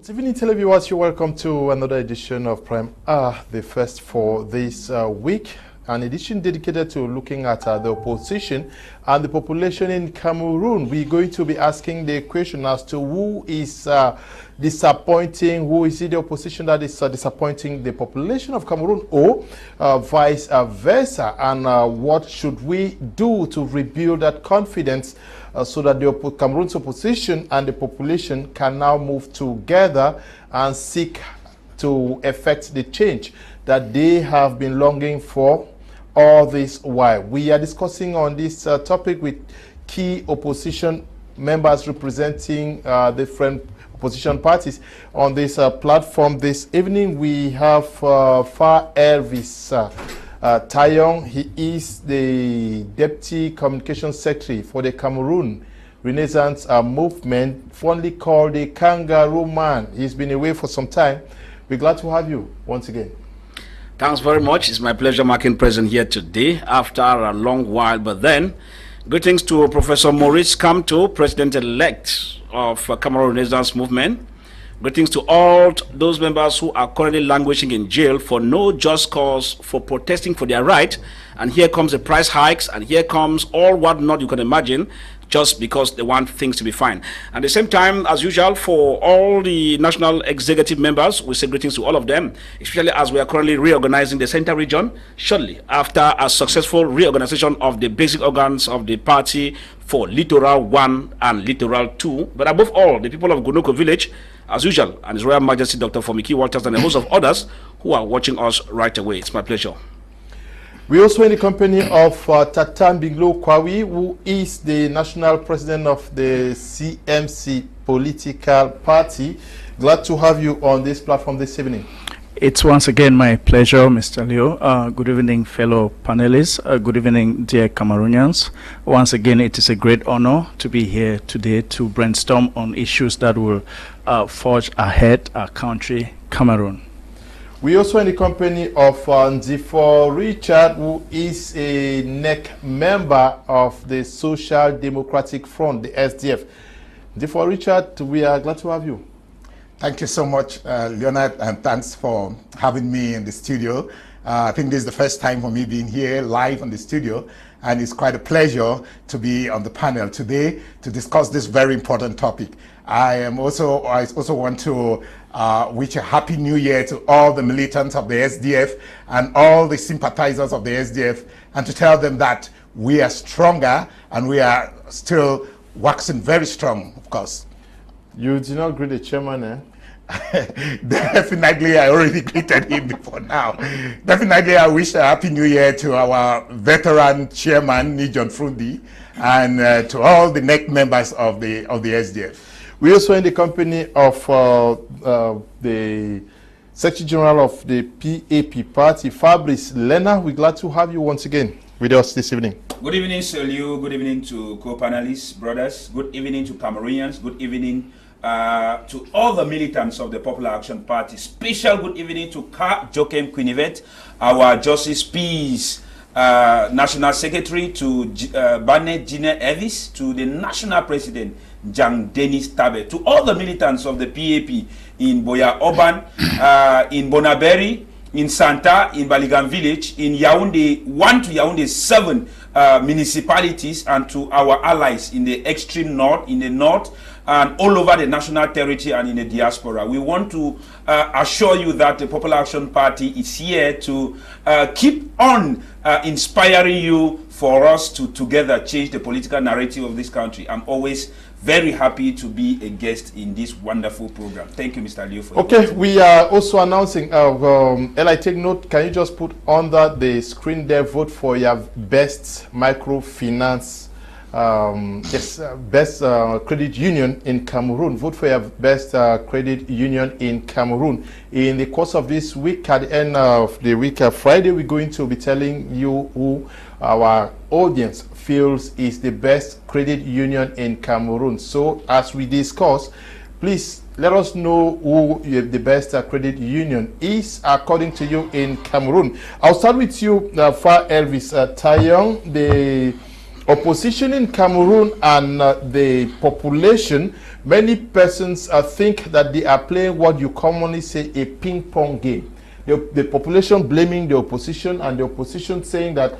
Good evening, televiewers. You're welcome to another edition of Prime R, the first for this week. An edition dedicated to looking at the opposition and the population in Cameroon. We're going to be asking the question as to who is disappointing, who is it the opposition that is disappointing the population of Cameroon, or vice versa, and what should we do to rebuild that confidence so that the Cameroon's opposition and the population can now move together and seek to effect the change that they have been longing for all this while. We are discussing on this topic with key opposition members representing different opposition parties on this platform. This evening we have Elvis Tayong. He is the Deputy Communications Secretary for the Cameroon Renaissance Movement, fondly called the Kangaroo Man. He's been away for some time. We're glad to have you once again. Thanks very much. It's my pleasure making present here today after a long while. But then, greetings to Professor Maurice Kamto, President-elect of Cameroon Renaissance Movement. Greetings to all those members who are currently languishing in jail for no just cause for protesting for their right. And here comes the price hikes, and here comes all what not you can imagine, just because they want things to be fine. At the same time, as usual, for all the national executive members, we say greetings to all of them, especially as we are currently reorganizing the center region shortly after a successful reorganization of the basic organs of the party for Littoral 1 and Littoral 2. But above all, the people of Gunoko village, as usual, and His Royal Majesty Dr. Fomiki Walters and a host of others who are watching us right away. It's my pleasure. We also in the company of Tata Mbinglo Kwawi, who is the national president of the CMC political party. Glad to have you on this platform this evening. It's once again my pleasure, Mr. Leo. Good evening, fellow panelists. Good evening, dear Cameroonians. Once again, it is a great honor to be here today to brainstorm on issues that will forge ahead our country, Cameroon. We also in the company of Ndifor Richard, who is a NEC member of the Social Democratic Front, the SDF. Ndifor Richard, we are glad to have you. Thank you so much, Leonard, and thanks for having me in the studio. I think this is the first time for me being here live on the studio, and it's quite a pleasure to be on the panel today to discuss this very important topic. I also want to wish a happy new year to all the militants of the SDF and all the sympathizers of the SDF, and to tell them that we are stronger and we are still waxing very strong, of course. You did not greet the chairman, eh? Definitely, I already greeted him before now. Definitely, I wish a happy new year to our veteran chairman, Nijon Frundi, and to all the NEC members of the SDF. We also in the company of the Secretary General of the PAP party, Fabrice Lena. We're glad to have you once again with us this evening. Good evening, Sir Liu. Good evening to co-panelists, brothers. Good evening to Cameroonians. Good evening to all the militants of the Popular Action Party. Special good evening to Ka Jokem Quinivet, our Justice Peace National Secretary, to Banet Gina Elvis, to the National President, Jang Dennis Tabe, to all the militants of the PAP in Boya Oban, in Bonaberi, in Santa, in Baligan Village, in Yaoundé 1 to Yaoundé 7 municipalities, and to our allies in the extreme north, in the north, and all over the national territory and in the diaspora. We want to assure you that the Popular Action Party is here to keep on inspiring you for us to together change the political narrative of this country. I'm always very happy to be a guest in this wonderful program. Thank you, Mr. Liu. Okay, we are also announcing, Eli, take note, can you just put under the screen there, vote for your best microfinance, best credit union in Cameroon. Vote for your best credit union in Cameroon. In the course of this week, at the end of the week, Friday, we're going to be telling you who our audience feels is the best credit union in Cameroon. So as we discuss, please let us know who the best credit union is according to you in Cameroon. I'll start with you, Elvis Tayong, the opposition in Cameroon and the population, many persons think that they are playing what you commonly say a ping-pong game. The population blaming the opposition, and the opposition saying that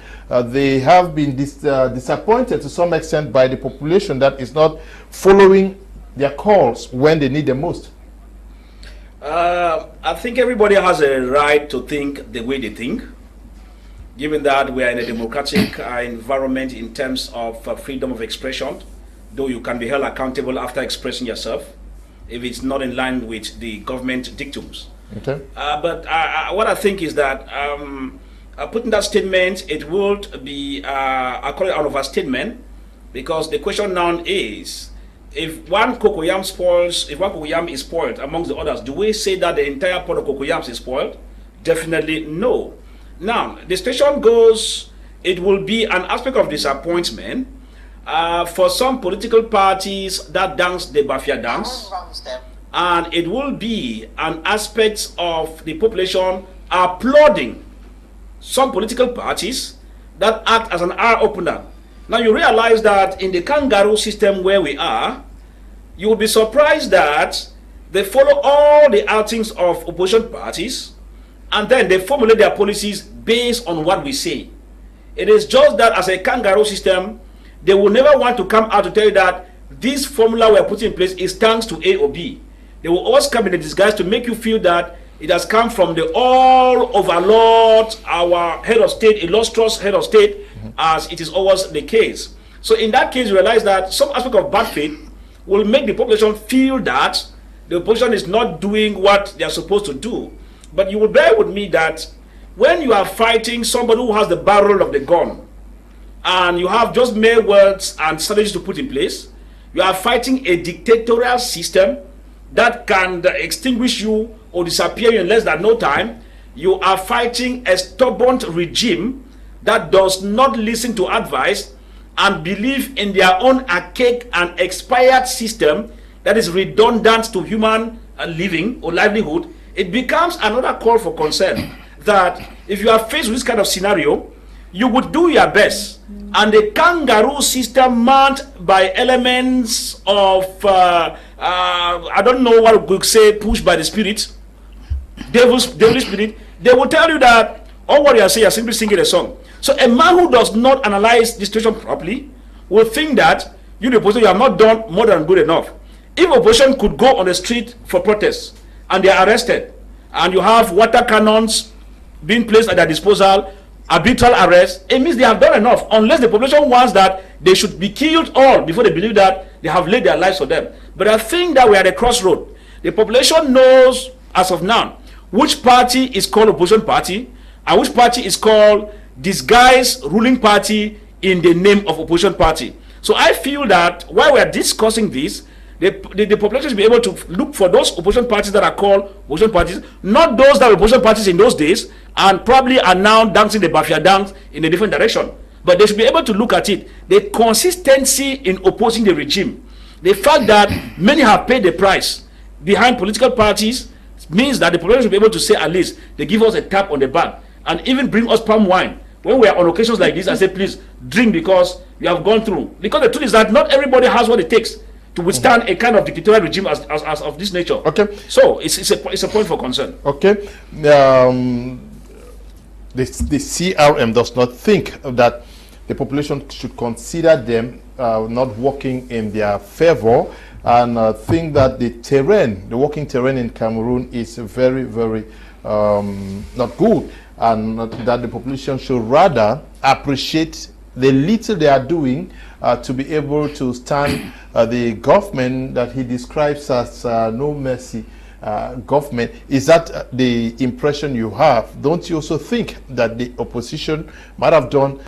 they have been disappointed to some extent by the population that is not following their calls when they need them most. I think everybody has a right to think the way they think, given that we are in a democratic environment in terms of freedom of expression, though you can be held accountable after expressing yourself if it's not in line with the government dictums. Okay. But what I think is that putting that statement, it would be, I call it an overstatement, because the question now is, if one cocoyam spoils, if one cocoyam is spoiled amongst the others, do we say that the entire pot of cocoyams is spoiled? Definitely no. Now, the situation goes, it will be an aspect of disappointment for some political parties that dance the Bafia dance, and it will be an aspect of the population applauding some political parties that act as an eye opener. Now you realize that in the kangaroo system where we are, you will be surprised that they follow all the outings of opposition parties, and then they formulate their policies based on what we say. It is just that as a kangaroo system, they will never want to come out to tell you that this formula we are putting in place is thanks to A or B. They will always come in a disguise to make you feel that it has come from the all overlord, our head of state, illustrious head of state, as it is always the case. So in that case, you realize that some aspect of bad faith will make the population feel that the opposition is not doing what they are supposed to do. But you will bear with me that when you are fighting somebody who has the barrel of the gun, and you have just mere words and strategies to put in place, you are fighting a dictatorial system that can extinguish you or disappear you in less than no time. You are fighting a stubborn regime that does not listen to advice and believe in their own archaic and expired system that is redundant to human living or livelihood. It becomes another call for concern that if you are faced with this kind of scenario, you would do your best. And the kangaroo system manned by elements of, I don't know what we could say, pushed by the spirit, devilish spirit, they will tell you that all what you are saying, you are simply singing a song. So a man who does not analyze the situation properly will think that you, the opposition, you have not done more than good enough. If opposition could go on the street for protests and they are arrested, and you have water cannons being placed at their disposal, arbitral arrest, it means they have done enough, unless the population wants that they should be killed all before they believe that they have laid their lives for them. But I think that we are at a crossroad. The population knows as of now which party is called opposition party and which party is called disguised ruling party in the name of opposition party. So I feel that while we are discussing this, the population should be able to look for those opposition parties that are called opposition parties, not those that were opposition parties in those days and probably are now dancing the Bafia dance in a different direction. But they should be able to look at it. The consistency in opposing the regime, the fact that many have paid the price behind political parties, means that the population should be able to say at least they give us a tap on the back and even bring us palm wine when we are on occasions like this and say, please drink because you have gone through. Because the truth is that not everybody has what it takes to withstand a kind of dictatorial regime as of this nature. Okay. So it's a point for concern. Okay. The CRM does not think that the population should consider them not working in their favor, and think that the working terrain in Cameroon is very, very not good, and that the population should rather appreciate the little they are doing to be able to stand the government that he describes as no mercy government. Is that the impression you have? Don't you also think that the opposition might have done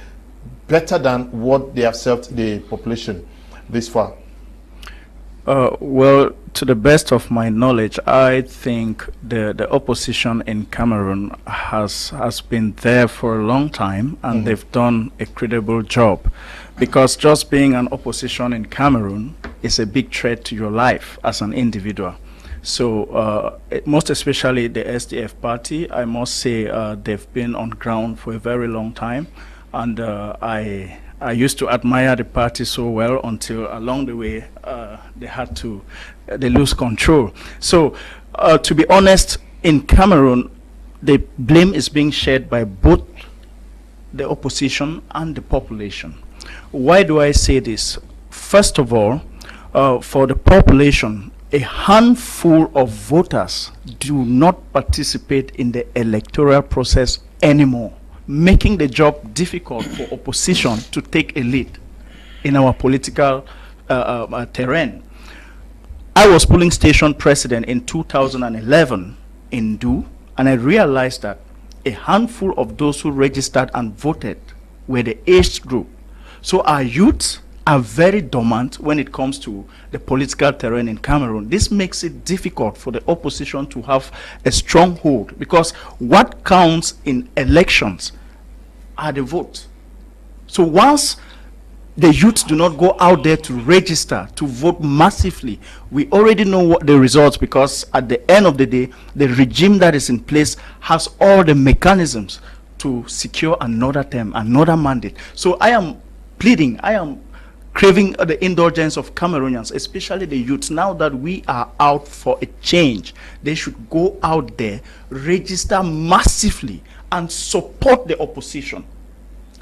better than what they have served the population this far? Well, to the best of my knowledge, I think the opposition in Cameroon has been there for a long time, and they've done a credible job. Because just being an opposition in Cameroon is a big threat to your life as an individual. So most especially the SDF party, I must say they've been on ground for a very long time, and I I used to admire the party so well until along the way they lose control. So to be honest, in Cameroon, the blame is being shared by both the opposition and the population. Why do I say this? First of all, for the population, a handful of voters do not participate in the electoral process anymore, making the job difficult for opposition to take a lead in our political terrain. I was polling station president in 2011 in Du, and I realized that a handful of those who registered and voted were the aged group. So our youths are very dormant when it comes to the political terrain in Cameroon. This makes it difficult for the opposition to have a stronghold, because what counts in elections are the votes. So once the youths do not go out there to register, to vote massively, we already know what the results, because at the end of the day, the regime that is in place has all the mechanisms to secure another term, another mandate. So I am pleading, I am craving the indulgence of Cameroonians, especially the youths. Now that we are out for a change, they should go out there, register massively, and support the opposition.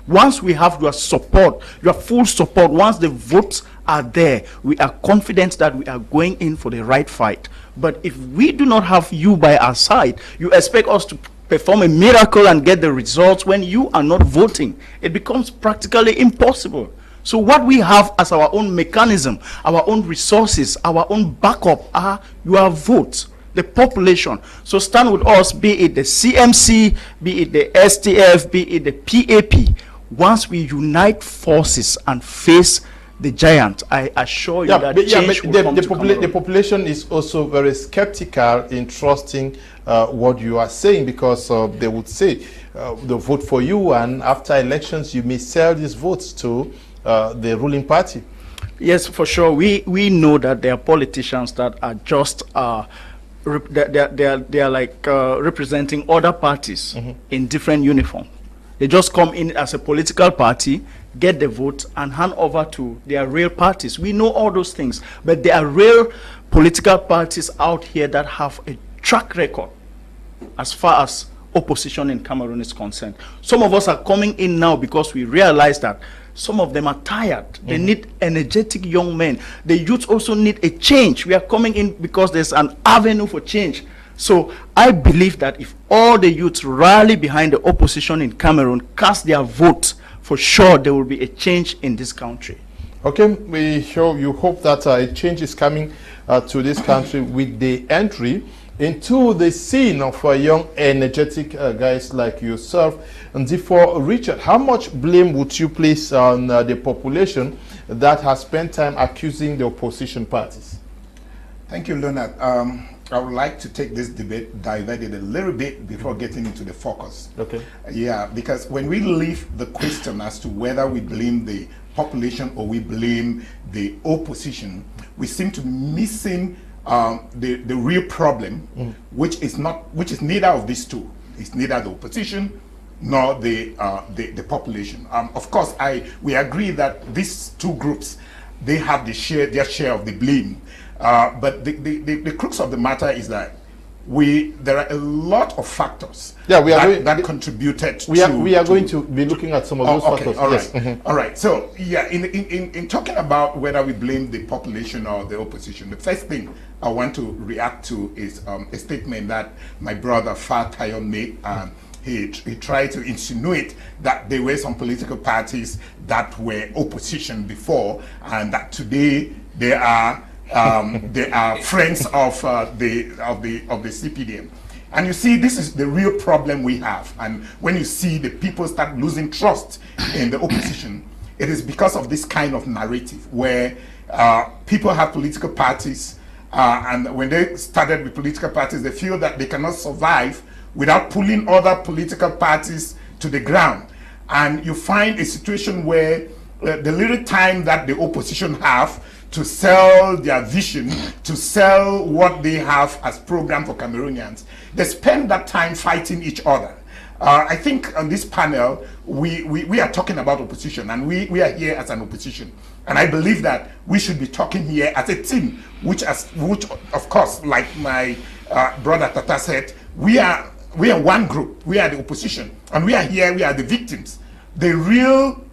Once we have your support, your full support, once the votes are there, we are confident that we are going in for the right fight. But if we do not have you by our side, you expect us to perform a miracle and get the results when you are not voting. It becomes practically impossible. So what we have as our own mechanism, our own resources, our own backup are your votes, the population. So stand with us, be it the CMC, be it the STF, be it the PAP. Once we unite forces and face the giant, I assure you that change will come to Cameroon. The population is also very skeptical in trusting what you are saying, because they would say they'll vote for you, and after elections you may sell these votes to the ruling party. Yes, for sure. We know that there are politicians that are just they are like representing other parties in different uniforms. They just come in as a political party, get the vote, and hand over to their real parties. We know all those things, but there are real political parties out here that have a track record as far as opposition in Cameroon is concerned. Some of us are coming in now because we realize that some of them are tired. They need energetic young men. The youth also need a change. We are coming in because there's an avenue for change. So I believe that if all the youths rally behind the opposition in Cameroon, cast their votes, for sure there will be a change in this country. Okay, you hope that a change is coming to this country with the entry into the scene of young, energetic guys like yourself. And therefore, Richard, how much blame would you place on the population that has spent time accusing the opposition parties? Thank you, Leonard. I would like to take this debate, divert it a little bit before getting into the focus. Okay. Yeah, because when we leave the question as to whether we blame the population or we blame the opposition, we seem to be missing the real problem, which is neither of these two. It's neither the opposition nor the population. Of course, we agree that these two groups, they have their share of the blame. But the crux of the matter is that there are a lot of factors that contributed to... We are going to be looking at some of those factors. All right. Yes. All right. So, yeah, in talking about whether we blame the population or the opposition, the first thing I want to react to is a statement that my brother Tayong made. He tried to insinuate that there were some political parties that were opposition before, and that today they are friends of the CPDM. And you see, this is the real problem we have. And when you see the people start losing trust in the opposition, it is because of this kind of narrative where people have political parties, and when they started with political parties, they feel that they cannot survive without pulling other political parties to the ground. And you find a situation where the little time that the opposition have to sell their vision, to sell what they have as program for Cameroonians, they spend that time fighting each other. I think on this panel, we are talking about opposition, and we are here as an opposition. And I believe that we should be talking here as a team, which of course, like my brother Tata said, we are one group. We are the opposition, and we are here. We are the victims. The real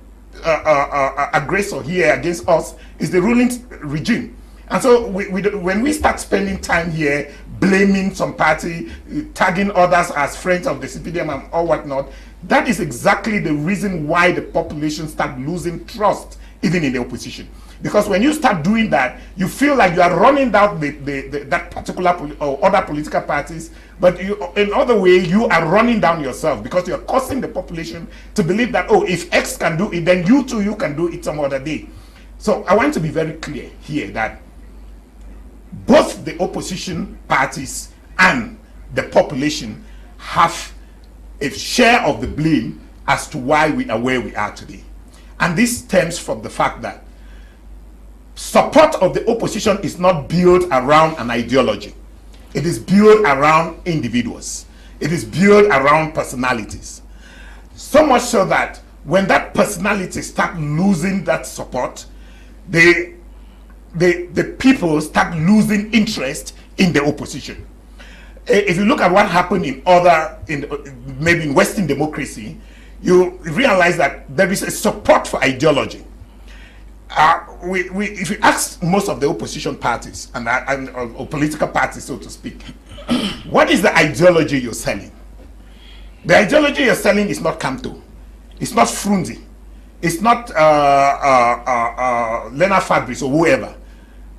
aggressor here against us is the ruling regime. And so when we start spending time here blaming some party, tagging others as friends of the CPDM and or whatnot, that is exactly the reason why the population start losing trust even in the opposition. Because when you start doing that, you feel like you are running down that particular or other political parties, but in other way, you are running down yourself, because you are causing the population to believe that, oh, if X can do it, then you too, you can do it some other day. So I want to be very clear here that both the opposition parties and the population have a share of the blame as to why we are where we are today. And this stems from the fact that support of the opposition is not built around an ideology. It is built around individuals. It is built around personalities. So much so that when that personality start losing that support, the people start losing interest in the opposition. If you look at what happened maybe in Western democracy, you realize that there is a support for ideology. If you ask most of the opposition parties or political parties, so to speak, what is the ideology you're selling? The ideology you're selling is not Kamto, it's not Frunzi, it's not Lena Fabrice or whoever.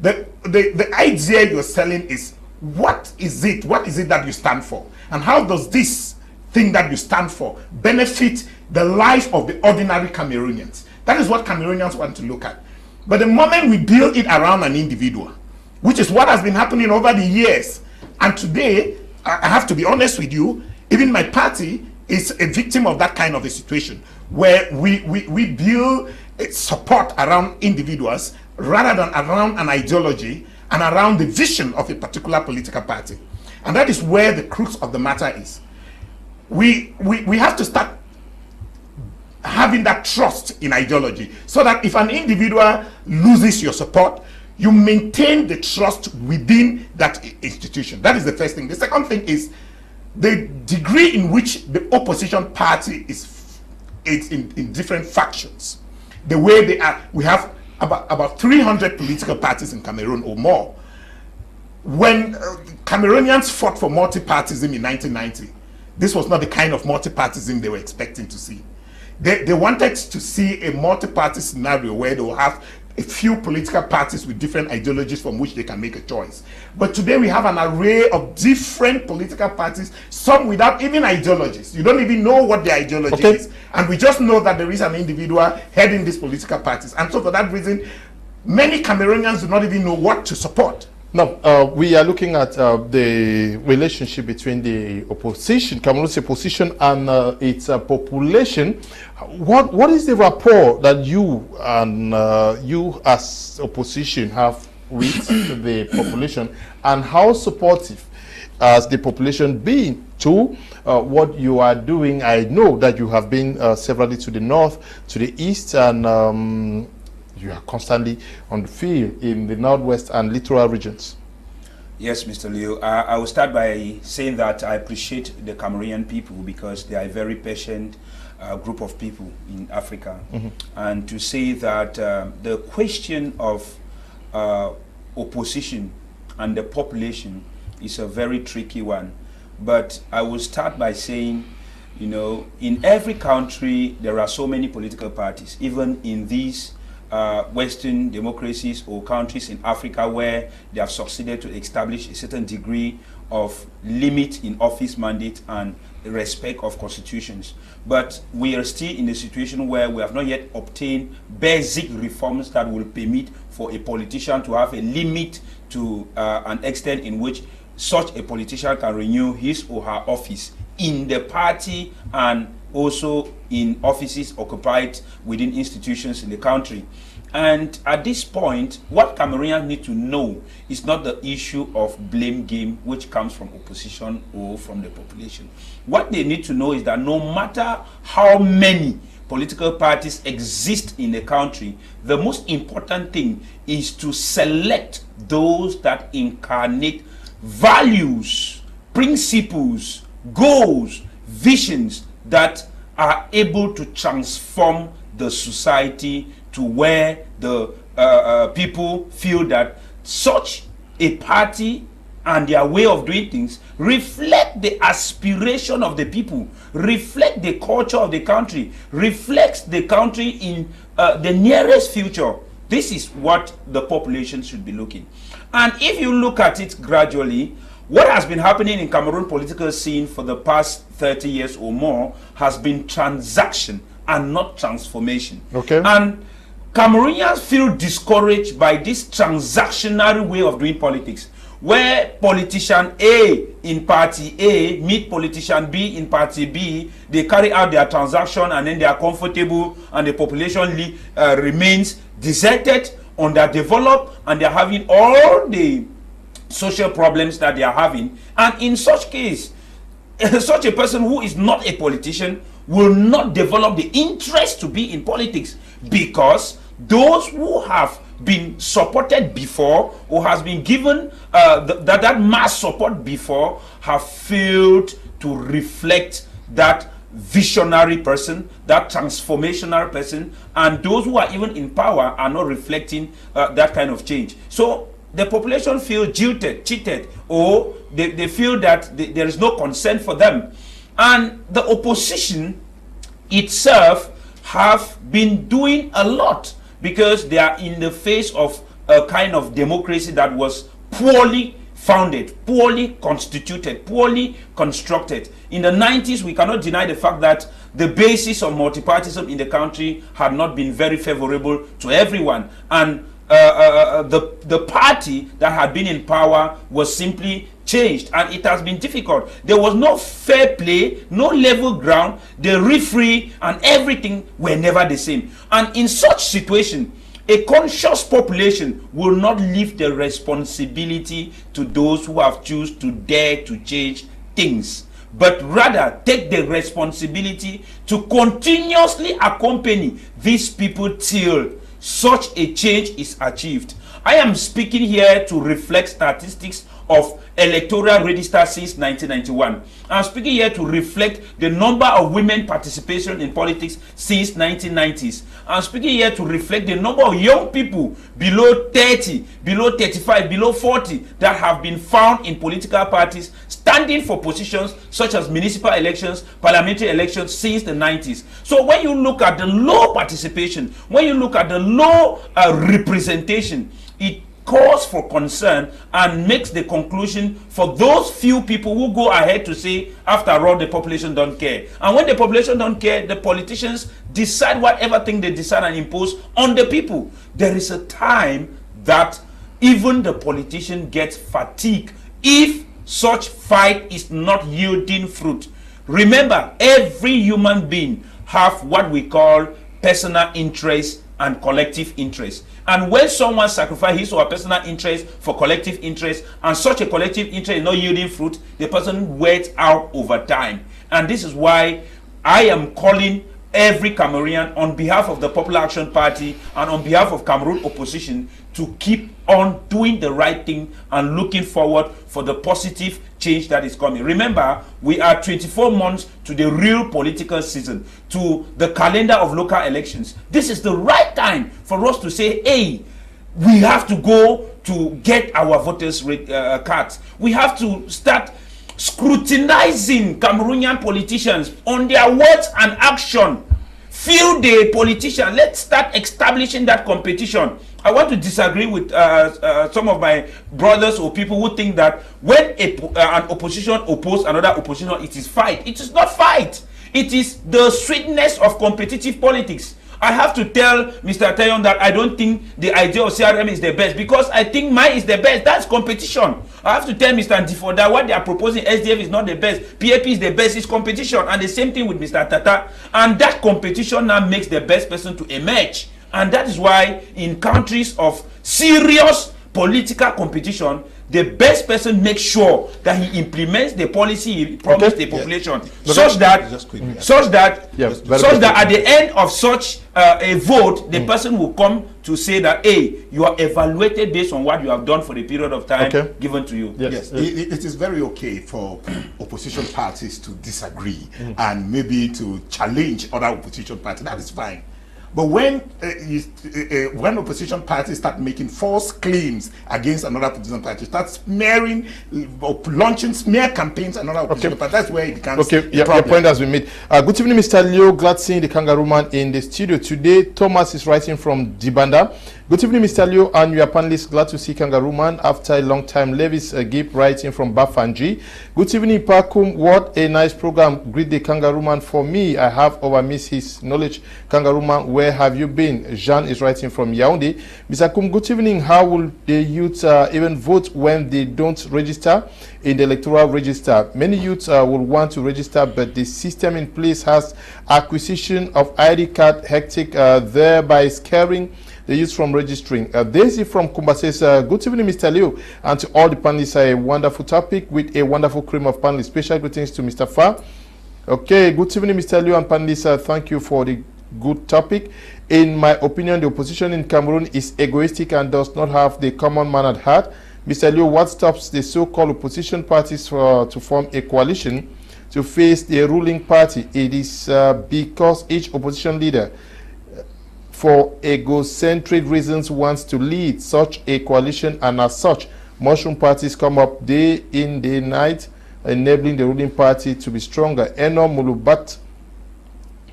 The idea you're selling is, what is it that you stand for, and how does this thing that you stand for benefit the life of the ordinary Cameroonians? That is what Cameroonians want to look at. But the moment we build it around an individual, which is what has been happening over the years, and today, I have to be honest with you, even my party is a victim of that kind of a situation, where we build support around individuals rather than around an ideology and around the vision of a particular political party. And that is where the crux of the matter is. We have to start having that trust in ideology, so that if an individual loses your support, you maintain the trust within that institution. That is the first thing. The second thing is the degree in which the opposition party is in different factions. The way they are, we have about 300 political parties in Cameroon or more. When Cameroonians fought for multi-partyism in 1990, this was not the kind of multi-partyism they were expecting to see. They wanted to see a multi-party scenario where they will have a few political parties with different ideologies from which they can make a choice. But today we have an array of different political parties, some without even ideologies. You don't even know what their ideology is. And we just know that there is an individual heading these political parties. And so for that reason, many Cameroonians do not even know what to support. Now, we are looking at the relationship between the opposition, Cameroon's opposition, and its population. What is the rapport that you and you as opposition have with the population, and how supportive has the population been to what you are doing? I know that you have been severally to the north, to the east, and you are constantly on the field in the northwest and littoral regions. Yes, Mr. Leo. I will start by saying that I appreciate the Cameroonian people, because they are a very patient group of people in Africa. And to say that the question of opposition and the population is a very tricky one. But I will start by saying, you know, in every country there are so many political parties, even in these Western democracies or countries in Africa where they have succeeded to establish a certain degree of limit in office mandate and respect of constitutions. But we are still in a situation where we have not yet obtained basic reforms that will permit for a politician to have a limit to an extent in which such a politician can renew his or her office in the party and also in offices occupied within institutions in the country. And at this point, what Cameroonians need to know is not the issue of blame game, which comes from opposition or from the population. What they need to know is that no matter how many political parties exist in the country, the most important thing is to select those that incarnate values, principles, goals, visions that are able to transform the society to where the people feel that such a party and their way of doing things reflect the aspiration of the people, reflect the culture of the country, reflects the country in the nearest future. This is what the population should be looking. And if you look at it gradually, what has been happening in Cameroon political scene for the past 30 years or more has been transaction and not transformation. Okay. And Cameroonians feel discouraged by this transactional way of doing politics, where politician A in party A meet politician B in party B, they carry out their transaction and then they are comfortable and the population remains deserted, underdeveloped, and they are having all the social problems that they are having. And in such case, such a person who is not a politician will not develop the interest to be in politics, because those who have been supported before or has been given that mass support before have failed to reflect that visionary person, that transformational person, and those who are even in power are not reflecting that kind of change. So the population feel jilted, cheated, or they feel that there is no consent for them. And the opposition itself have been doing a lot, because they are in the face of a kind of democracy that was poorly founded, poorly constituted, poorly constructed. In the 90s, we cannot deny the fact that the basis of multipartyism in the country had not been very favorable to everyone. And the party that had been in power was simply changed, and it has been difficult. There was no fair play, no level ground. The referee and everything were never the same. And in such situation, a conscious population will not leave the responsibility to those who have chosen to dare to change things, but rather take the responsibility to continuously accompany these people till such a change is achieved. I am speaking here to reflect statistics of electoral register since 1991. I'm speaking here to reflect the number of women participation in politics since 1990s. I'm speaking here to reflect the number of young people below 30, below 35, below 40 that have been found in political parties standing for positions such as municipal elections, parliamentary elections since the 90s. So when you look at the low participation, when you look at the low representation, it cause for concern and makes the conclusion for those few people who go ahead to say, after all, the population don't care. And when the population don't care, the politicians decide whatever thing they decide and impose on the people. There is a time that even the politician gets fatigued if such fight is not yielding fruit. Remember, every human being have what we call personal interest and collective interest. And when someone sacrifices his or her personal interest for collective interest, and such a collective interest is not yielding fruit, the person wears out over time. And this is why I am calling every Cameroonian on behalf of the Popular Action Party and on behalf of Cameroon opposition to keep on doing the right thing and looking forward for the positive change that is coming. Remember, we are 24 months to the real political season, to the calendar of local elections. This is the right time for us to say, hey, we have to go to get our voters' cards. We have to start scrutinizing Cameroonian politicians on their words and action. Feel the politician. Let's start establishing that competition. I want to disagree with some of my brothers or people who think that when an opposition opposes another opposition, it is fight. It is not fight. It is the sweetness of competitive politics. I have to tell Mr. Tayong that I don't think the idea of CRM is the best, because I think mine is the best. That's competition. I have to tell Mr. Ndifor that what they are proposing, SDF, is not the best. PAP is the best. It's competition. And the same thing with Mr. Tata. And that competition now makes the best person to emerge. And that is why in countries of serious political competition, the best person makes sure that he implements the policy he promised the population, such that at the end of such a vote, the person will come to say that, hey, you are evaluated based on what you have done for the period of time given to you. Yes, it is very okay for opposition parties to disagree and maybe to challenge other opposition parties. That is fine. But when opposition parties start making false claims against another opposition party, start smearing or launching smear campaigns on another opposition party, that's where it becomes a problem. Your point has been made. Good evening, Mr. Leo. Glad seeing the Kangaroo Man in the studio today. Thomas is writing from Dibanda. Good evening, Mr. Leo, and your panelists. Glad to see Kangaroo Man after a long time. Levis Gip writing from Bafanji. Good evening, Pakum. What a nice program. Greet the Kangaroo Man for me. I have missed his knowledge. Kangaroo Man, where have you been? Jean is writing from Yaoundé. Mr. Kum, good evening. How will the youth even vote when they don't register in the electoral register? Many youths will want to register, but the system in place has acquisition of ID card hectic, thereby scaring the youth from registering. Daisy from Kumba says, good evening, Mr. Leo, and to all the panelists. A wonderful topic with a wonderful cream of panelists. Special greetings to Mr. Fa. Okay, good evening, Mr. Leo and panelists. Thank you for the good topic. In my opinion, the opposition in Cameroon is egoistic and does not have the common man at heart. Mr. Leo, what stops the so-called opposition parties to form a coalition to face the ruling party? It is because each opposition leader, for egocentric reasons, wants to lead such a coalition, and as such, mushroom parties come up day in, day night, enabling the ruling party to be stronger. Eno Mulubat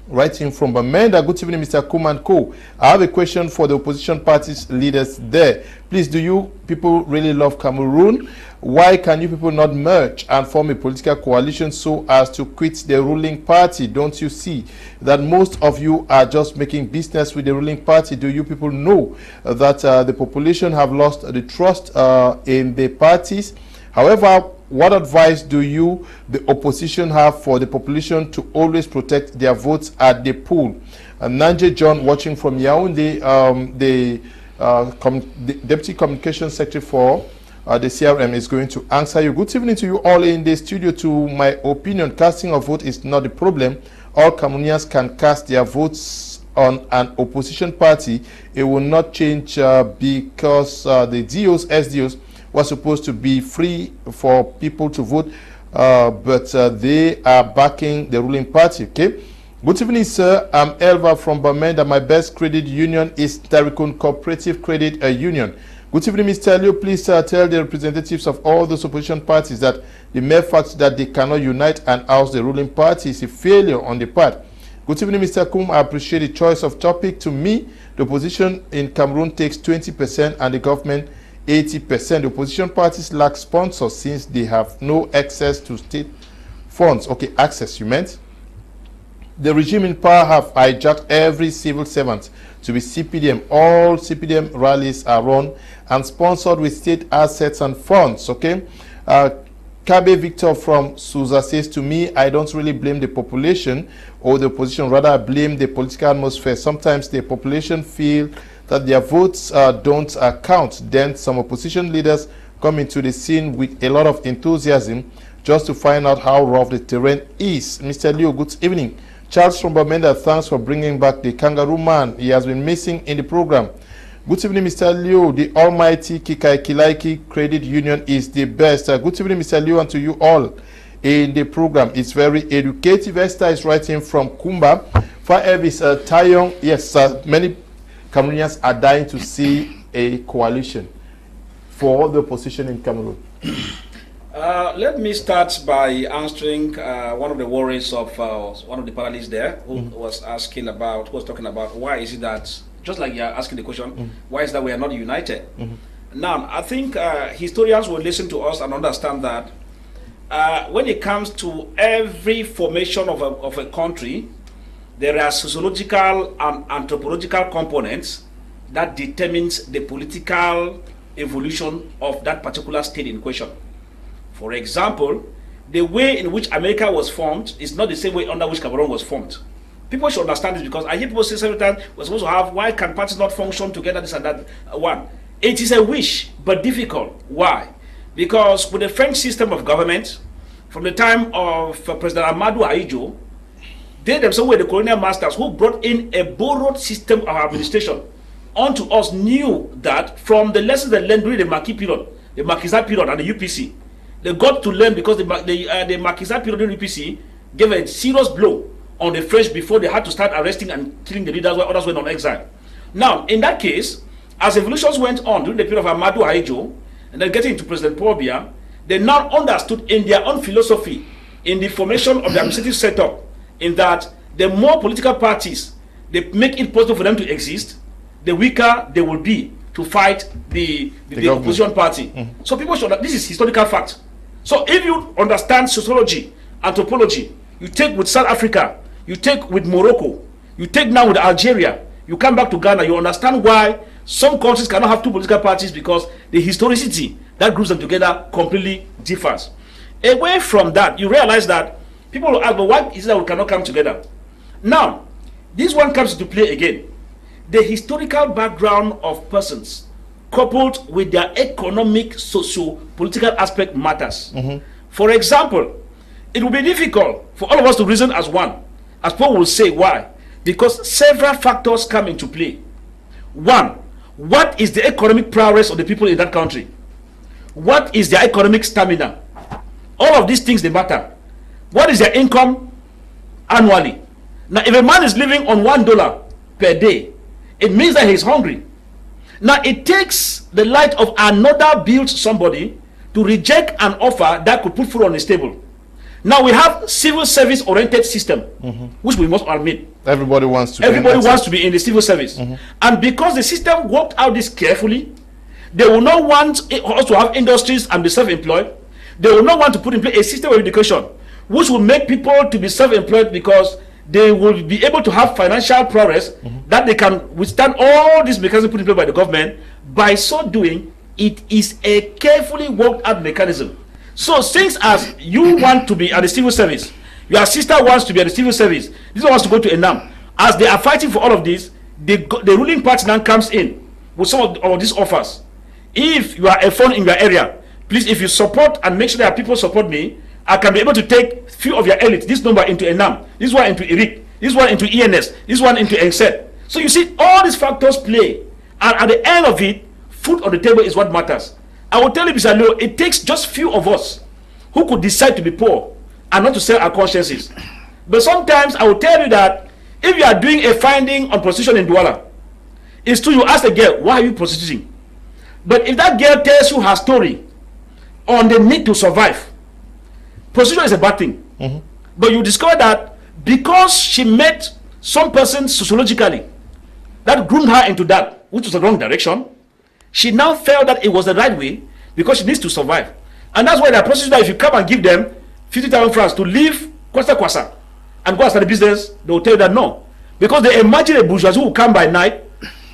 writing from Bamenda. Good evening, Mr. Kum and Co. I have a question for the opposition parties leaders there. Please, do you people really love Cameroon? Why can you people not merge and form a political coalition so as to quit the ruling party? Don't you see that most of you are just making business with the ruling party? Do you people know that the population have lost the trust in the parties? However, what advice do you, the opposition, have for the population to always protect their votes at the poll? Nanje John, watching from Yaoundé, the Deputy Communications Secretary for the CRM, is going to answer you. Good evening to you all in the studio. To my opinion, casting a vote is not the problem. All Cameroonians can cast their votes on an opposition party. It will not change because the DOs, SDOs, was supposed to be free for people to vote, but they are backing the ruling party. Okay. Good evening, sir. I'm Elva from Bamenda. My best credit union is Tarikun Cooperative Credit Union. Good evening, Mr. Leo. Please tell the representatives of all those opposition parties that the mere fact that they cannot unite and oust the ruling party is a failure on the part. Good evening, Mr. Kum. I appreciate the choice of topic. To me, the opposition in Cameroon takes 20% and the government 80%. The opposition parties lack sponsors since they have no access to state funds. Okay, access, you meant? The regime in power have hijacked every civil servant to be CPDM. All CPDM rallies are run and sponsored with state assets and funds. Okay. Kabe Victor from Suza says, to me, I don't really blame the population or the opposition. Rather, I blame the political atmosphere. Sometimes the population feel that their votes don't count. Then some opposition leaders come into the scene with a lot of enthusiasm just to find out how rough the terrain is. Mr. Leo, good evening. Charles from Bamenda, thanks for bringing back the Kangaroo Man. He has been missing in the program. Good evening, Mr. Leo. The almighty Kikai Kilaiki Credit Union is the best. Good evening, Mr. Leo, and to you all in the program. It's very educative. Esther is writing from Kumba. For Elvis, Tayong, yes, many Cameroonians are dying to see a coalition for the opposition in Cameroon. Let me start by answering one of the worries of one of the panelists there who was talking about why is it that, just like you're asking the question, why is that we are not united? Now, I think historians will listen to us and understand that when it comes to every formation of a country, there are sociological and anthropological components that determines the political evolution of that particular state in question. For example, the way in which America was formed is not the same way under which Cameroon was formed. People should understand this, because I hear people say several times, we're supposed to have, why can parties not function together, this and that. One, it is a wish, but difficult. Why? Because with the French system of government, from the time of President Amadou Ahidjo, they themselves were the colonial masters who brought in a borrowed system of administration onto us, knew that from the lessons they learned during the Marquis period, the Marquisate period and the UPC, they got to learn, because the Marquisate period and the UPC gave a serious blow on the French before they had to start arresting and killing the leaders while others went on exile. Now, in that case, as evolutions went on during the period of Amadou Ahidjo, and then getting into President Paul Biya, they now understood in their own philosophy, in the formation of the administrative setup, in that the more political parties they make it possible for them to exist, the weaker they will be to fight the opposition party. So people should, this is historical fact. So if you understand sociology, anthropology, you take with South Africa, you take with Morocco, you take now with Algeria, you come back to Ghana, you understand why some countries cannot have two political parties, because the historicity that groups them together completely differs. Away from that, you realize that people will ask, but why is it that we cannot come together? Now, this one comes into play again. The historical background of persons coupled with their economic, socio-political aspect matters. For example, it will be difficult for all of us to reason as one, as Paul will say. Why? Because several factors come into play. One, what is the economic prowess of the people in that country? What is their economic stamina? All of these things, they matter. What is their income annually? Now, if a man is living on $1 per day, it means that he's hungry. Now, it takes the light of another built somebody to reject an offer that could put food on his table. Now, we have civil service oriented system, which we must admit. Everybody wants to be in the civil service. And because the system worked out this carefully, they will not want us to have industries and be self-employed. They will not want to put in place a system of education which will make people to be self-employed, because they will be able to have financial prowess that they can withstand all these mechanisms put in place by the government. By so doing, it is a carefully worked out mechanism. So since as you want to be at the civil service, your sister wants to be at the civil service, this one wants to go to ENAM, as they are fighting for all of this, the ruling party now comes in with some of these offers. If you are a fund in your area, please, if you support and make sure that people support me, I can be able to take few of your elite, this number into ENAM, this one into ERIC, this one into ENS, this one into ENSET. So you see, all these factors play, and at the end of it, food on the table is what matters. I will tell you, Mr. Leo, it takes just few of us who could decide to be poor and not to sell our consciences. But sometimes I will tell you that if you are doing a finding on prostitution in Douala, it's true, you ask the girl, why are you prostituting? But if that girl tells you her story on the need to survive, prostitution is a bad thing. But you discover that because she met some person sociologically that groomed her into that, which was the wrong direction, she now felt that it was the right way because she needs to survive. And that's why the prostitutes, if you come and give them 50,000 francs to leave Kwasa and go and start a business, they will tell you that no. Because they imagine a bourgeoisie who will come by night,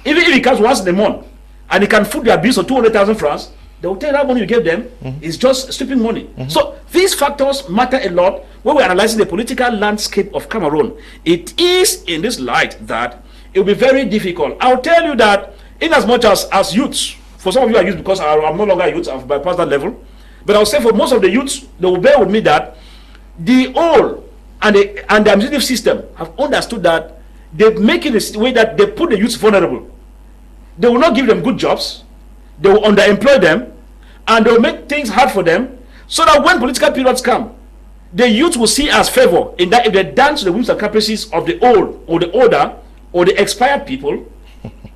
even if he comes once in a month, and he can foot their bills of 200,000 francs, they will tell you that money you gave them is just stripping money. So these factors matter a lot when we're analyzing the political landscape of Cameroon. It is in this light that it will be very difficult. I'll tell you that in as much as youths, for some of you are youths because I'm no longer a youth, I've bypassed that level, but I'll say for most of the youths, they will bear with me that the old and the administrative system have understood that they make it a way that they put the youths vulnerable. They will not give them good jobs, they will underemploy them, and they will make things hard for them, so that when political periods come, the youth will see as favor in that if they dance to the whims and caprices of the old or the older or the expired people,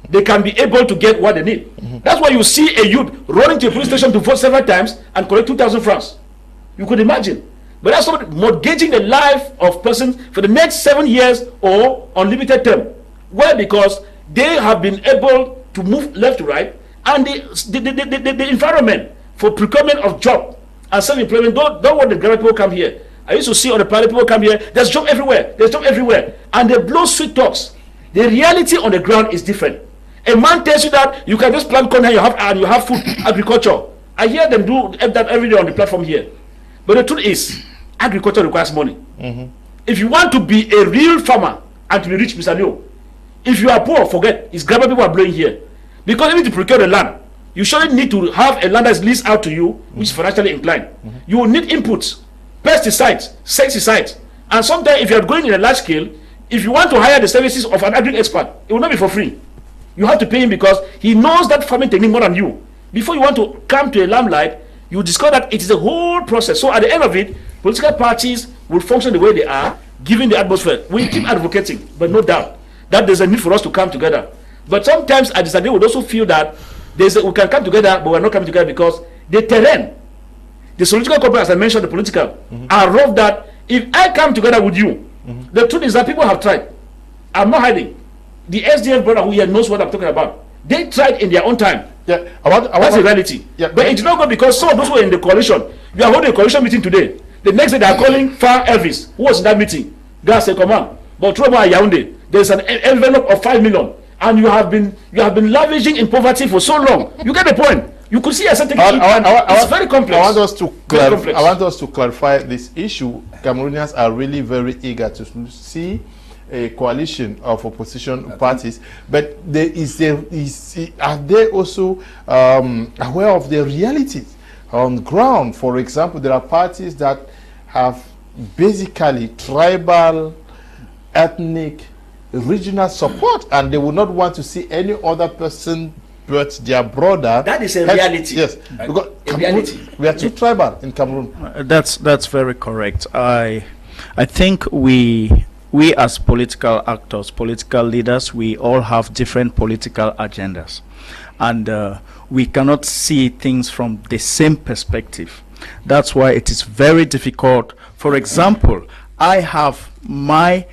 they can be able to get what they need. That's why you see a youth running to a police station to vote several times and collect 2,000 francs. You could imagine. But that's not mortgaging the life of persons for the next 7 years or unlimited term. Why? Because they have been able to move left to right, and the environment for procurement of job and self-employment, don't want the graduate people come here. I used to see all the private people come here, there's job everywhere, and they blow sweet talks. The reality on the ground is different. A man tells you that you can just plant corn and you have food, agriculture. I hear them do that every day on the platform here. But the truth is, agriculture requires money. If you want to be a real farmer and to be rich, Mr. Leo. If you are poor, forget. It's grabber people are blowing here. Because even to procure the land, you surely need to have a land that's leased out to you, which is financially inclined. You will need inputs, pesticides, insecticides. And sometimes if you are going in a large scale, if you want to hire the services of an agri expert, it will not be for free. You have to pay him because he knows that farming technique more than you. Before you want to come to a limelight, you discover that it is a whole process. So at the end of it, political parties will function the way they are, given the atmosphere. We keep advocating, but no doubt that there's a need for us to come together. But sometimes I disagree. We also feel that we can come together, but we're not coming together because the terrain, the political corporate, as I mentioned, the political, are rough that if I come together with you, the truth is that people have tried. I'm not hiding. The SDF brother who here knows what I'm talking about. They tried in their own time. Yeah, that's a reality. Yeah, but it did not go because some of those who were in the coalition. You are holding a coalition meeting today. The next day they are calling Far Elvis, who was in that meeting. Guys say, come on. But trouble at Yaoundé, there's an envelope of 5 million. And you have been lavishing in poverty for so long. You get the point. You could see a certain it's very complex. I want us to clarify this issue. Cameroonians are really very eager to see a coalition of opposition parties, but are they also aware of the realities on the ground? For example, there are parties that have basically tribal, ethnic, regional support, and they would not want to see any other person but their brother. That is a reality. Yes, because Cameroon, we are too tribal in Cameroon. That's very correct. I think we as political actors, political leaders, we all have different political agendas, and we cannot see things from the same perspective. That's why it is very difficult. For example, I have my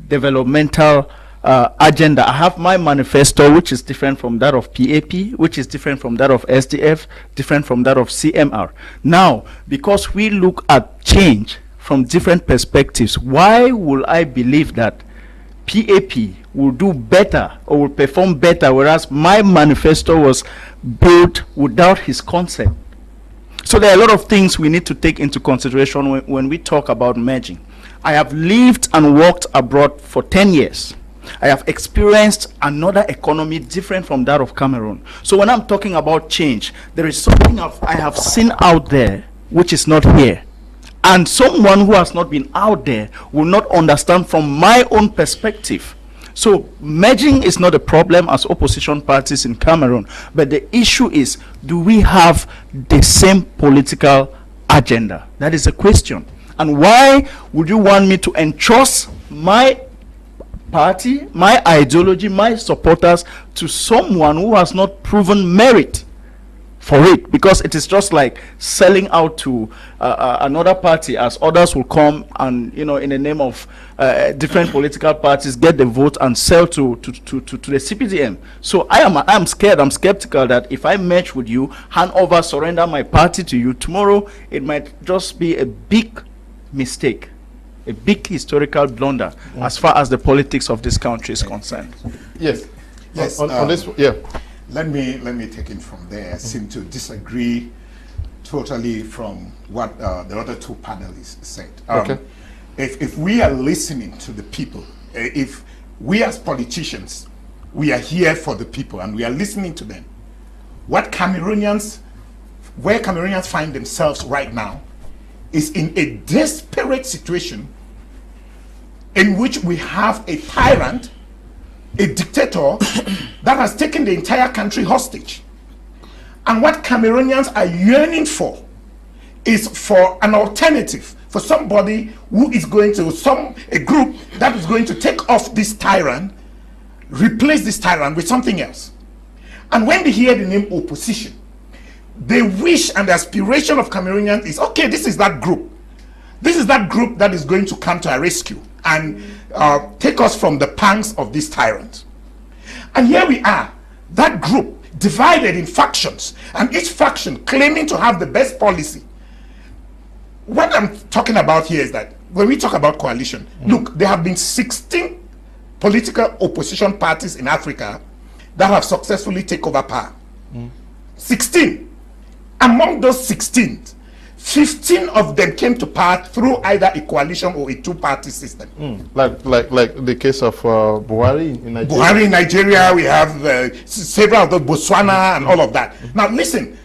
developmental agenda. I have my manifesto, which is different from that of PAP, which is different from that of SDF, different from that of CMR. Now, because we look at change from different perspectives, why will I believe that PAP will do better or will perform better, whereas my manifesto was built without his consent? So there are a lot of things we need to take into consideration when we talk about merging. I have lived and worked abroad for 10 years. I have experienced another economy different from that of Cameroon. So when I'm talking about change, there is something I have seen out there which is not here. And someone who has not been out there will not understand from my own perspective. So merging is not a problem as opposition parties in Cameroon, but the issue is, do we have the same political agenda? That is a question. And why would you want me to entrust my party, my ideology, my supporters to someone who has not proven merit for it? Because it is just like selling out to another party, as others will come and, you know, in the name of different political parties, get the vote and sell to the CPDM. So I am scared. I'm skeptical that if I merge with you, hand over, surrender my party to you, tomorrow it might just be a big mistake, a big historical blunder as far as the politics of this country is concerned. Yes. Yes. On this, yeah. Let me take it from there. I seem to disagree totally from what the other two panelists said. Okay. If we are listening to the people, if we as politicians, we are here for the people and we are listening to them, where Cameroonians find themselves right now is in a desperate situation in which we have a tyrant, a dictator that has taken the entire country hostage. And what Cameroonians are yearning for is for an alternative, for somebody who is going to, a group that is going to take off this tyrant, replace this tyrant with something else. And when they hear the name opposition, the wish and the aspiration of Cameroonians is, okay, this is that group. This is that group that is going to come to our rescue and take us from the pangs of this tyrant. And here we are, that group divided in factions, and each faction claiming to have the best policy. What I'm talking about here is that when we talk about coalition, look, there have been 16 political opposition parties in Africa that have successfully taken over power. 16. Among those 16, 15 of them came to power through either a coalition or a two-party system. Like the case of Buhari in Nigeria. Buhari in Nigeria, we have several of the Botswana and all of that. Now listen,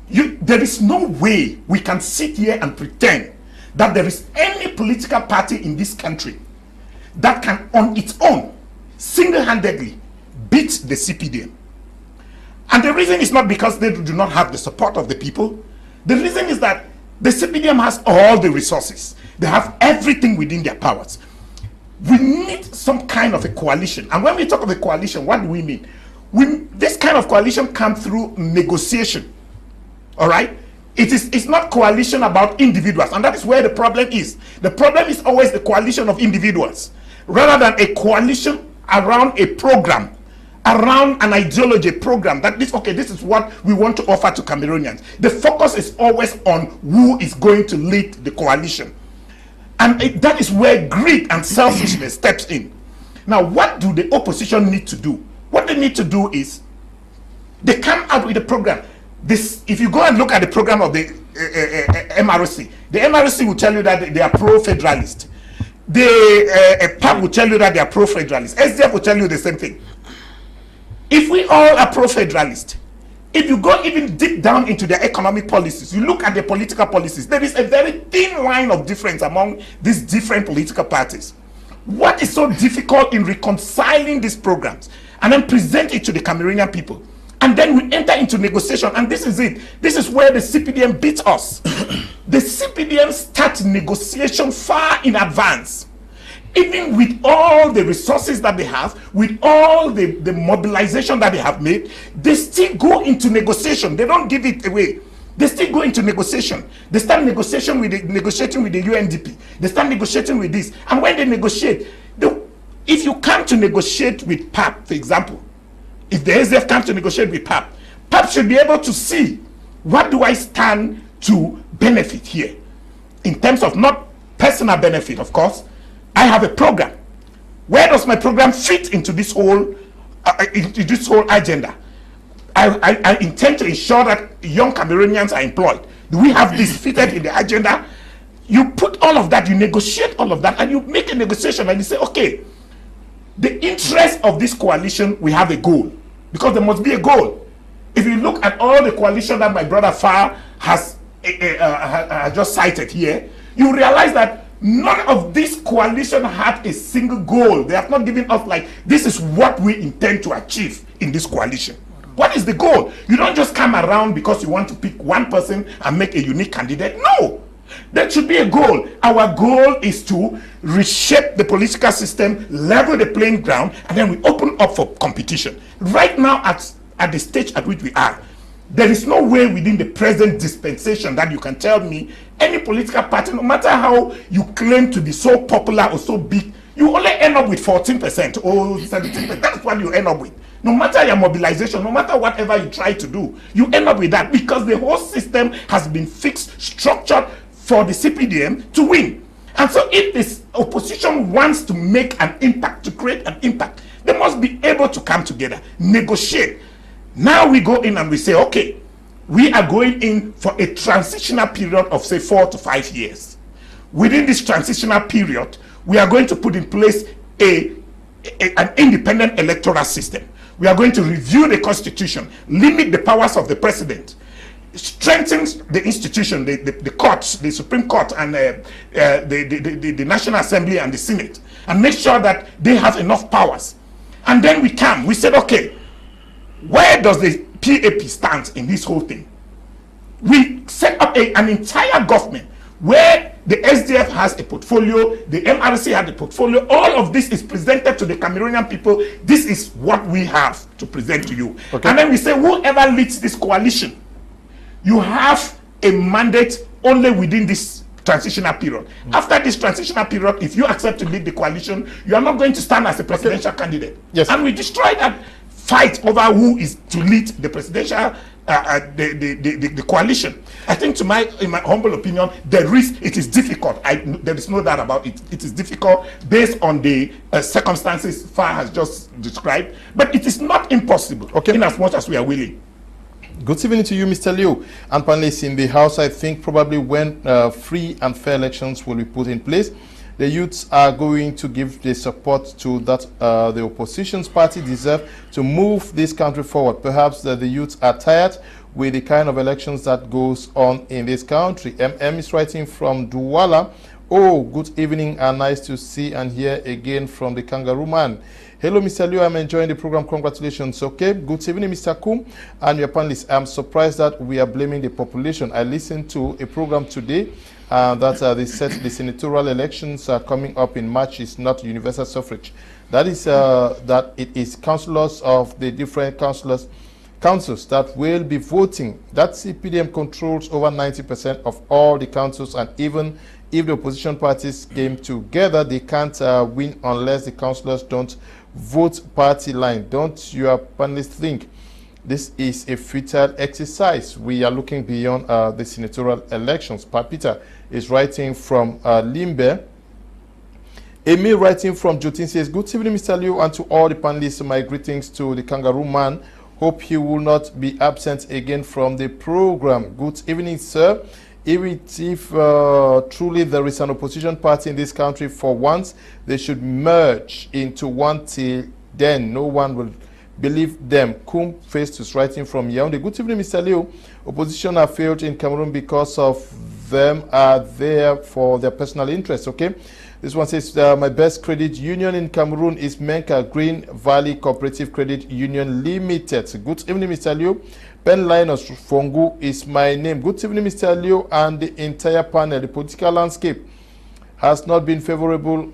there is no way we can sit here and pretend that there is any political party in this country that can on its own single-handedly beat the CPDM. And the reason is not because they do not have the support of the people. The reason is that the CPDM has all the resources. They have everything within their powers. We need some kind of a coalition. And when we talk of a coalition, what do we mean? This kind of coalition comes through negotiation. All right? It's not coalition about individuals. And that is where the problem is. The problem is always the coalition of individuals, rather than a coalition around a program, around an ideology program that this is what we want to offer to Cameroonians. The focus is always on who is going to lead the coalition. And that is where greed and selfishness steps in. Now, what do the opposition need to do? What they need to do is they come out with a program. If you go and look at the program of the MRC will tell you that they are pro-federalist. The PAP will tell you that they are pro-federalist. SDF will tell you the same thing. If we all are pro-federalist, if you go even deep down into their economic policies, you look at their political policies, there is a very thin line of difference among these different political parties. What is so difficult in reconciling these programs and then present it to the Cameroonian people? And then we enter into negotiation, and this is it. This is where the CPDM beats us. The CPDM starts negotiation far in advance. Even with all the resources that they have, with all the mobilization that they have made, they still go into negotiation. They don't give it away. They still go into negotiation. They start negotiating with the UNDP. They start negotiating with this. And when they negotiate, if you come to negotiate with PAP, for example, if the SDF comes to negotiate with PAP, PAP should be able to see, what do I stand to benefit here? In terms of not personal benefit, of course. I have a program. Where does my program fit into this whole agenda? I intend to ensure that young Cameroonians are employed. Do we have this fitted in the agenda? You put all of that, you negotiate all of that, and you make a negotiation and you say, okay, the interest of this coalition, we have a goal. Because there must be a goal. If you look at all the coalition that my brother Far has just cited here, you realize that none of this coalition had a single goal. They have not given us like, this is what we intend to achieve in this coalition. What is the goal? You don't just come around because you want to pick one person and make a unique candidate. No, there should be a goal. Our goal is to reshape the political system, level the playing ground, and then we open up for competition. Right now, at the stage at which we are, there is no way within the present dispensation that you can tell me any political party, no matter how you claim to be so popular or so big, you only end up with 14% or 17%. That's what you end up with. No matter your mobilization, no matter whatever you try to do, you end up with that because the whole system has been fixed, structured for the CPDM to win. And so if this opposition wants to make an impact, to create an impact, they must be able to come together, negotiate. Now we go in and we say, okay, we are going in for a transitional period of say 4 to 5 years. Within this transitional period, we are going to put in place an independent electoral system. We are going to review the constitution, limit the powers of the president, strengthen the institution, the courts, the Supreme Court, and the National Assembly and the Senate, and make sure that they have enough powers. And then we said, okay, where does the PAP stand in this whole thing? We set up an entire government where the SDF has a portfolio, the MRC has a portfolio. All of this is presented to the Cameroonian people. This is what we have to present to you. Okay. And then we say, whoever leads this coalition, you have a mandate only within this transitional period. After this transitional period, if you accept to lead the coalition, you are not going to stand as a presidential candidate. Yes. And we destroy that fight over who is to lead the presidential the coalition. I think in my humble opinion, it is difficult. There is no doubt about it. It is difficult based on the circumstances Far has just described, but it is not impossible, okay, in as much as we are willing. Good evening to you, Mr. Liu. And panelists in the House, I think probably when free and fair elections will be put in place, the youths are going to give the support to that the opposition's party deserve to move this country forward. Perhaps the youths are tired with the kind of elections that goes on in this country. MM is writing from Douala. Oh, good evening and nice to see and hear again from the Kangaroo Man. Hello, Mr. Liu. I'm enjoying the program. Congratulations. Okay. Good evening, Mr. Kum and your panelists. I'm surprised that we are blaming the population. I listened to a program today that they said the senatorial elections are coming up in March is not universal suffrage. That is that it is councillors of the different councils that will be voting. That CPDM controls over 90% of all the councils, and even if the opposition parties came together, they can't win unless the councillors don't vote party line. Don't your panelists think this is a futile exercise? We are looking beyond the senatorial elections. Papita is writing from Limbe. Emil writing from Jotin says, good evening, Mr. Liu, and to all the panelists. My greetings to the Kangaroo Man. Hope he will not be absent again from the program. Good evening, sir. If truly there is an opposition party in this country, for once, they should merge into one. Till then, no one will believe them. Kum Faced is writing from Yaoundé. Good evening, Mr. Liu. Opposition have failed in Cameroon because of them are there for their personal interests. Okay. This one says, my best credit union in Cameroon is Menka Green Valley Cooperative Credit Union Limited. Good evening, Mr. Liu. Ben Linus Fongu is my name. Good evening, Mr. Liu, and the entire panel. The political landscape has not been favorable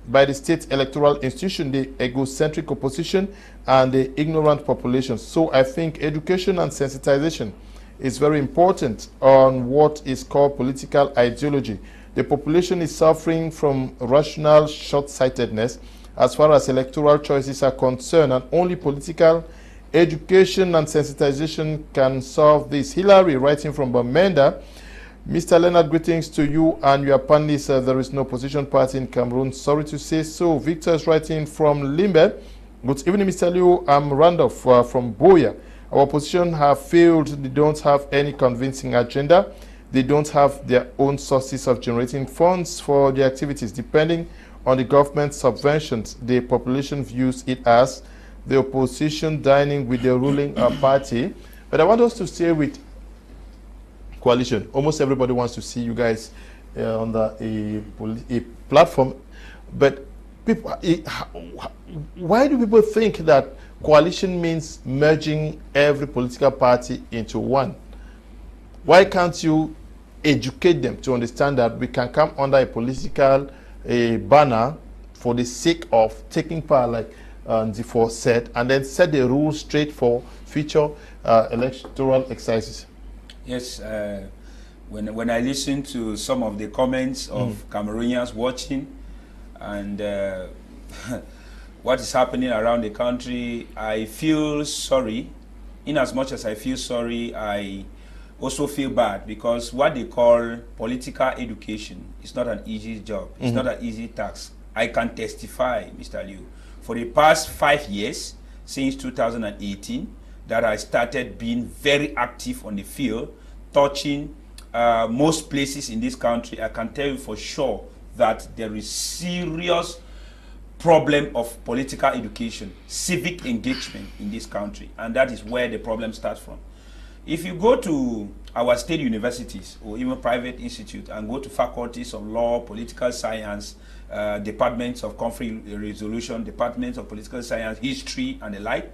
by the state electoral institution, the egocentric opposition, and the ignorant population. So I think education and sensitization is very important on what is called political ideology. The population is suffering from rational short-sightedness as far as electoral choices are concerned, and only political education and sensitization can solve this. Hillary writing from Bamenda. Mr. Leonard, greetings to you and your panelists. There is no opposition party in Cameroon. Sorry to say so. Victor is writing from Limbe. Good evening, Mr. Liu. I'm Randolph from Boya. Our opposition have failed. They don't have any convincing agenda. They don't have their own sources of generating funds for their activities. Depending on the government subventions, the population views it as the opposition dining with the ruling party. But I want us to stay with coalition. Almost everybody wants to see you guys on a platform. But people, why do people think that coalition means merging every political party into one? Why can't you educate them to understand that we can come under a political banner for the sake of taking power, like Ndifor said, and then set the rules straight for future electoral exercises? Yes, when I listen to some of the comments of Cameroonians watching and what is happening around the country, I feel sorry. In as much as I feel sorry, I also feel bad, because what they call political education is not an easy job. It's not an easy task. I can testify, Mr. Liu, for the past 5 years, since 2018, that I started being very active on the field, touching most places in this country. I can tell you for sure that there is serious problem of political education, civic engagement in this country, and that is where the problem starts from. If you go to our state universities or even private institutes and go to faculties of law, political science, departments of conflict resolution, departments of political science, history, and the like,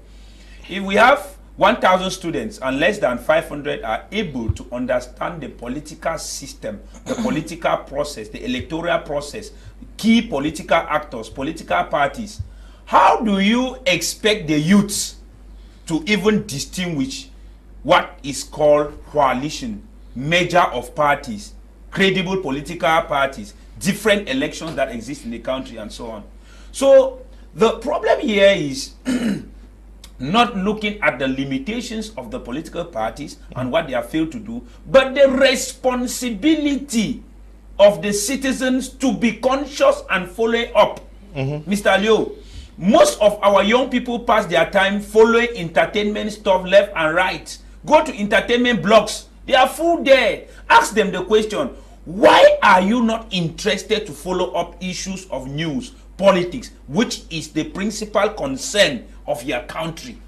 if we have 1,000 students and less than 500 are able to understand the political system, the political process, the electoral process, key political actors, political parties, how do you expect the youths to even distinguish what is called coalition, merger of parties, credible political parties, different elections that exist in the country, and so on? So the problem here is not looking at the limitations of the political parties and what they have failed to do, but the responsibility of the citizens to be conscious and follow up. Mr. Liu, Most of our young people pass their time following entertainment stuff left and right. Go to entertainment blogs. They are full there. Ask them the question, why are you not interested to follow up issues of news, politics, which is the principal concern of your country?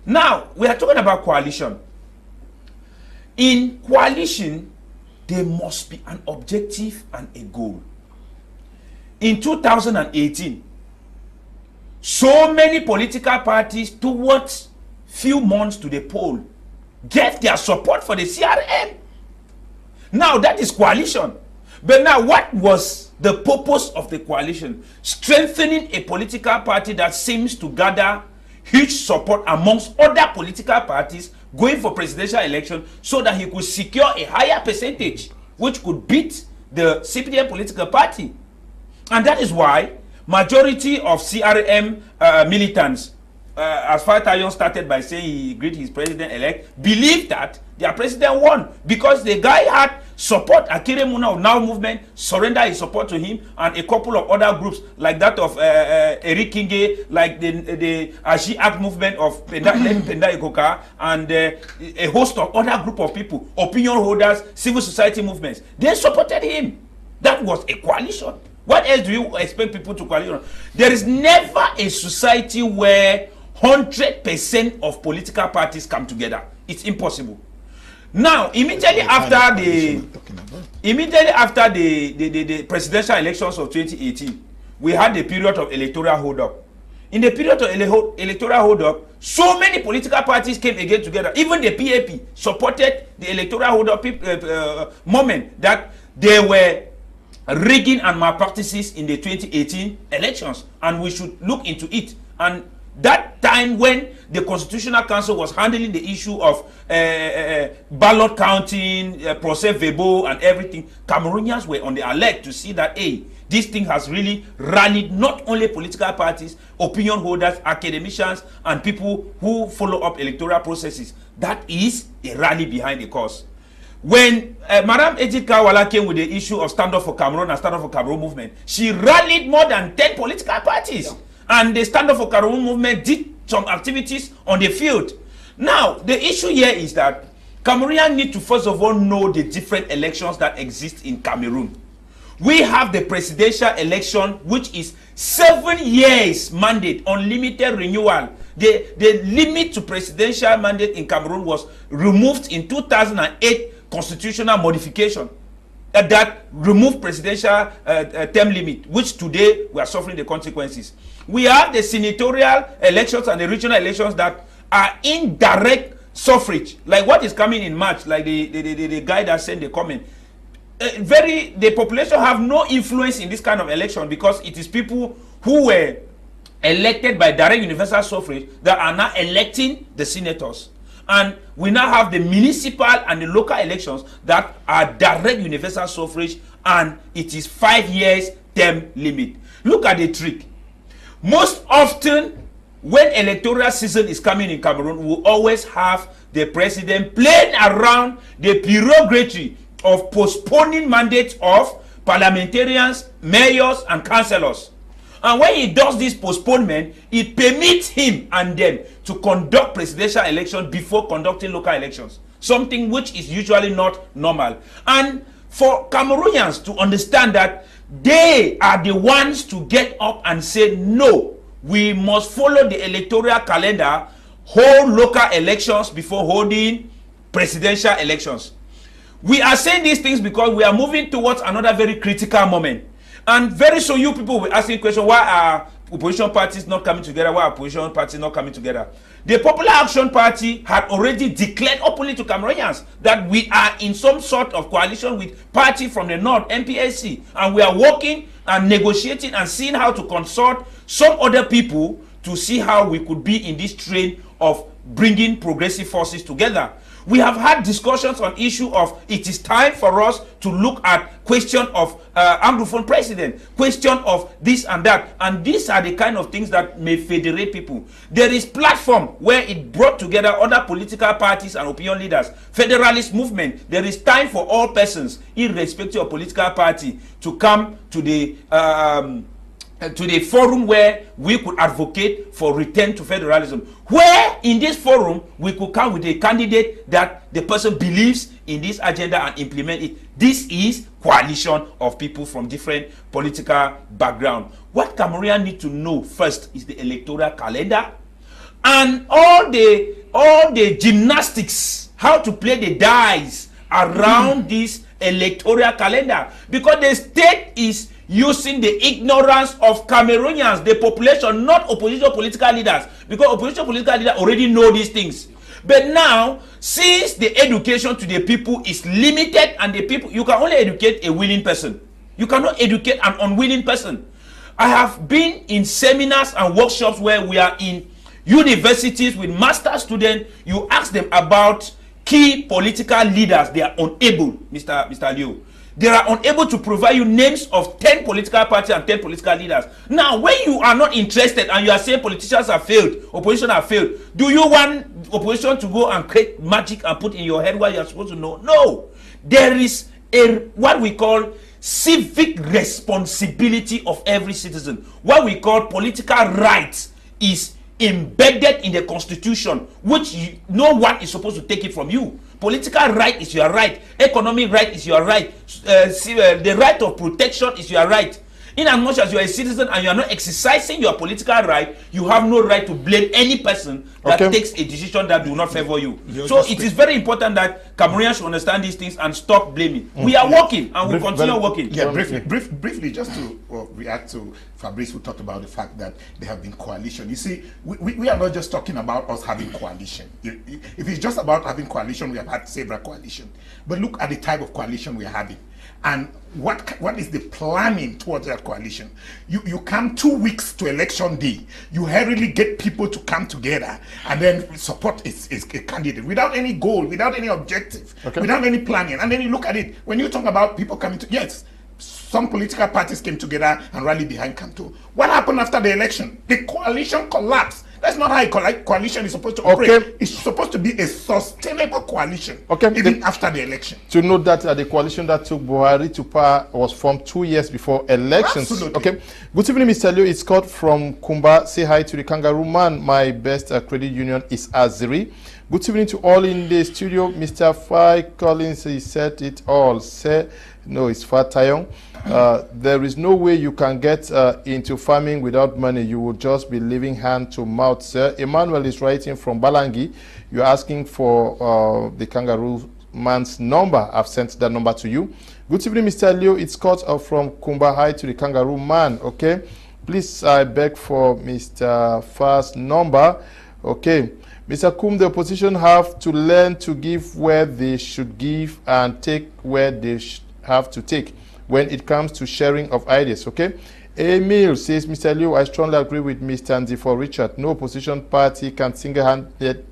Now, we are talking about coalition. In coalition, there must be an objective and a goal. In 2018, so many political parties towards few months to the poll get their support for the CRM. Now that is coalition. But now what was the purpose of the coalition? Strengthening a political party that seems to gather huge support amongst other political parties going for presidential election so that he could secure a higher percentage which could beat the CPDM political party. And that is why majority of CRM militants, as far as Tayong started by saying he agreed his president-elect, believed that their president won because the guy had support. Akire Muna of Now Movement surrender his support to him, and a couple of other groups like that of Eric Kinge, like the Ashi Act movement of Penda Ikoka, and a host of other group of people, opinion holders, civil society movements. They supported him. That was a coalition. What else do you expect people to coalition? There is never a society where 100% of political parties come together. It's impossible. Now, immediately after the presidential elections of 2018, we had the period of electoral hold-up. In the period of electoral hold-up, so many political parties came again together. Even the PAP supported the electoral hold-up moment that there were rigging and malpractices in the 2018 elections, and we should look into it. And that time when the Constitutional Council was handling the issue of ballot counting, procès verbal and everything, Cameroonians were on the alert to see that, hey, this thing has really rallied not only political parties, opinion holders, academicians, and people who follow up electoral processes. That is a rally behind the cause. When Madam Ejit Kawala came with the issue of Stand Up for Cameroon and Stand Up for Cameroon movement, she rallied more than 10 political parties. Yeah. And the Stand Up for Cameroon movement did some activities on the field. Now, the issue here is that Cameroonians need to first of all know the different elections that exist in Cameroon. We have the presidential election, which is 7 years mandate, unlimited renewal. The limit to presidential mandate in Cameroon was removed in 2008 constitutional modification that removed presidential term limit, which today we are suffering the consequences. We have the senatorial elections and the regional elections that are indirect suffrage, like what is coming in March, like the guy that sent the comment. The population have no influence in this kind of election because it is people who were elected by direct universal suffrage that are now electing the senators. And we now have the municipal and the local elections that are direct universal suffrage, and it is 5 years term limit. Look at the trick. Most often when electoral season is coming in Cameroon, we always have the president playing around the prerogative of postponing mandates of parliamentarians, mayors, and councillors. And when he does this postponement, it permits him and them to conduct presidential elections before conducting local elections, something which is usually not normal. And for Cameroonians to understand that they are the ones to get up and say, no, we must follow the electoral calendar, hold local elections before holding presidential elections. We are saying these things because we are moving towards another very critical moment. And very soon you people will be asking questions, why are opposition parties not coming together? Why are opposition parties not coming together? The Popular Action Party had already declared openly to Cameroonians that we are in some sort of coalition with party from the north, MPAC, and we are working and negotiating and seeing how to consult some other people to see how we could be in this train of bringing progressive forces together. We have had discussions on issue of it is time for us to look at question of Anglophone president, question of this and that. And these are the kind of things that may federate people. There is platform where it brought together other political parties and opinion leaders. Federalist movement. There is time for all persons, irrespective of political party, to come to the to the forum where we could advocate for return to federalism, where in this forum we could come with a candidate that the person believes in this agenda and implement it. This is coalition of people from different political background. What Cameroonians need to know first is the electoral calendar and all the gymnastics, how to play the dice around this electoral calendar, because the state is using the ignorance of Cameroonians, the population, not opposition political leaders, because opposition political leaders already know these things. But now, since the education to the people is limited, and the people, you can only educate a willing person. You cannot educate an unwilling person. I have been in seminars and workshops where we are in universities with master students. You ask them about key political leaders, they are unable, Mr. Liu. They are unable to provide you names of 10 political parties and 10 political leaders. Now, when you are not interested and you are saying politicians have failed, opposition have failed, do you want opposition to go and create magic and put in your head what you are supposed to know? No. There is what we call civic responsibility of every citizen. What we call political rights is embedded in the constitution, which no one is supposed to take it from you. Political right is your right. Economic right is your right. The right of protection is your right. In as much as you are a citizen and you are not exercising your political right, you have no right to blame any person that takes a decision that do not favor you. So it is very important that Cameroonians should understand these things and stop blaming. We are working and we continue working. Yeah, briefly, just to react to Fabrice, who talked about the fact that there have been coalition. You see, we are not just talking about us having coalition. If it's just about having coalition, we have had several coalition. But look at the type of coalition we are having. And what is the planning towards that coalition? You come 2 weeks to election day, you hurriedly get people to come together and then support a candidate without any goal, without any objective, without any planning. And then you look at it, when you talk about people coming to, yes, some political parties came together and rallied behind Kanto. What happened after the election? The coalition collapsed. That's not how a coalition is supposed to operate. It's supposed to be a sustainable coalition, even after the election. To note that the coalition that took Buhari to power was formed 2 years before elections. Absolutely. Okay. Good evening, Mr. Liu. It's Scott from Kumba. Say hi to the Kangaroo Man. My best credit union is Aziri. Good evening to all in the studio. Mr. Fai Collins, he said it all. No, it's Fat Tayong. There is no way you can get into farming without money. You will just be living hand to mouth, sir. Emmanuel is writing from Balangi. You're asking for the Kangaroo Man's number. I've sent that number to you. Good evening, Mr. Leo. It's Scott from Kumba. Hi to the Kangaroo Man. Okay. Please, I beg for Mr. Fast's number. Okay. Mr. Kum, the opposition have to learn to give where they should give and take where they have to take when it comes to sharing of ideas. Okay. Emil says, Mr. Liu, I strongly agree with Mr. Ndifor Richard. No opposition party can single-handedly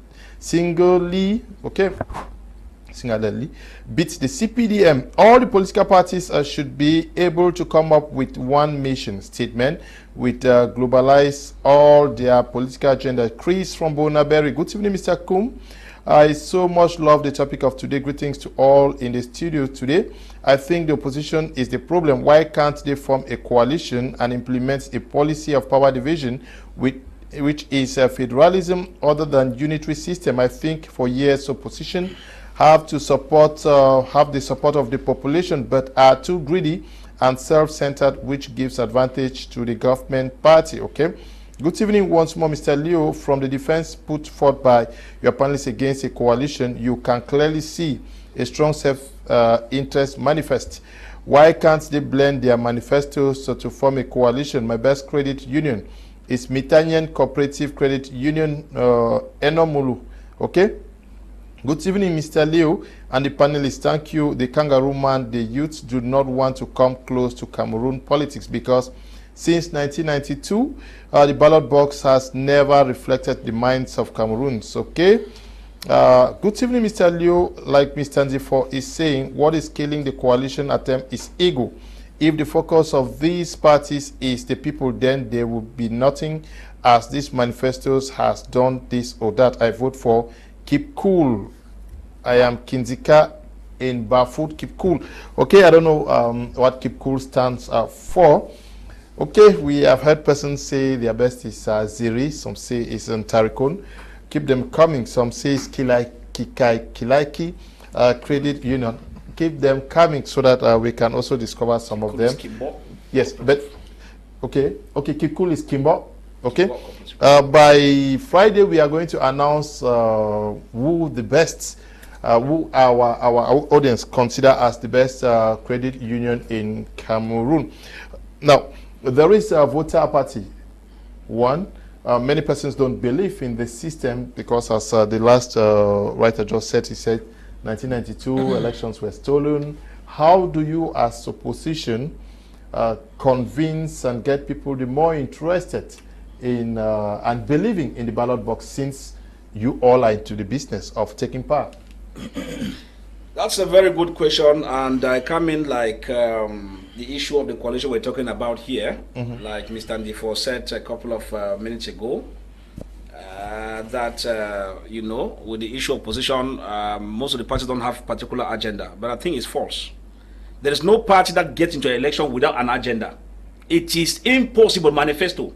beat the CPDM. All the political parties should be able to come up with one mission statement with globalize all their political agenda. Chris from Bonaberry. Good evening, Mr. Kum. I so much love the topic of today. Greetings to all in the studio today. I think the opposition is the problem. Why can't they form a coalition and implement a policy of power division which is federalism other than unitary system? I think for years opposition have to support, have the support of the population, but are too greedy and self-centered, which gives advantage to the government party. Okay. Good evening once more, Mr. Leo. From the defense put forth by your panelists against a coalition, you can clearly see a strong self-interest manifest. Why can't they blend their manifestos to form a coalition? My best credit union is Mitanyan Cooperative Credit Union, Enomulu. Okay. Good evening, Mr. Leo and the panelists. Thank you. The Kangaroo Man, the youths do not want to come close to Cameroon politics because since 1992, the ballot box has never reflected the minds of Cameroons. Okay. Good evening, Mr. Leo. Like Mr. Ndifor is saying, what is killing the coalition attempt is ego. If the focus of these parties is the people, then there will be nothing as these manifestos has done this or that. I vote for Keep Cool. I am Kinzika in Bafoot. Keep Cool. Okay, I don't know what Keep Cool stands for. Okay, we have heard persons say their best is Ziri, some say it's Tarikon. Keep them coming. Some say it's Kilaiki Credit Union. Keep them coming so that we can also discover some of them. Yes, but okay, Kikul is Kimbo. Okay, by Friday we are going to announce who the best, who our audience consider as the best credit union in Cameroon. Now, there is a voter party. One, many persons don't believe in the system because, as the last writer just said, he said 1992 elections were stolen. How do you, as opposition, convince and get people the more interested in and believing in the ballot box, since you all are into the business of taking part? That's a very good question, and I come in like the issue of the coalition we're talking about here, like Mr. Ndifor said a couple of minutes ago, that, you know, with the issue of position, most of the parties don't have particular agenda, but I think it's false. There is no party that gets into an election without an agenda. It is impossible manifesto.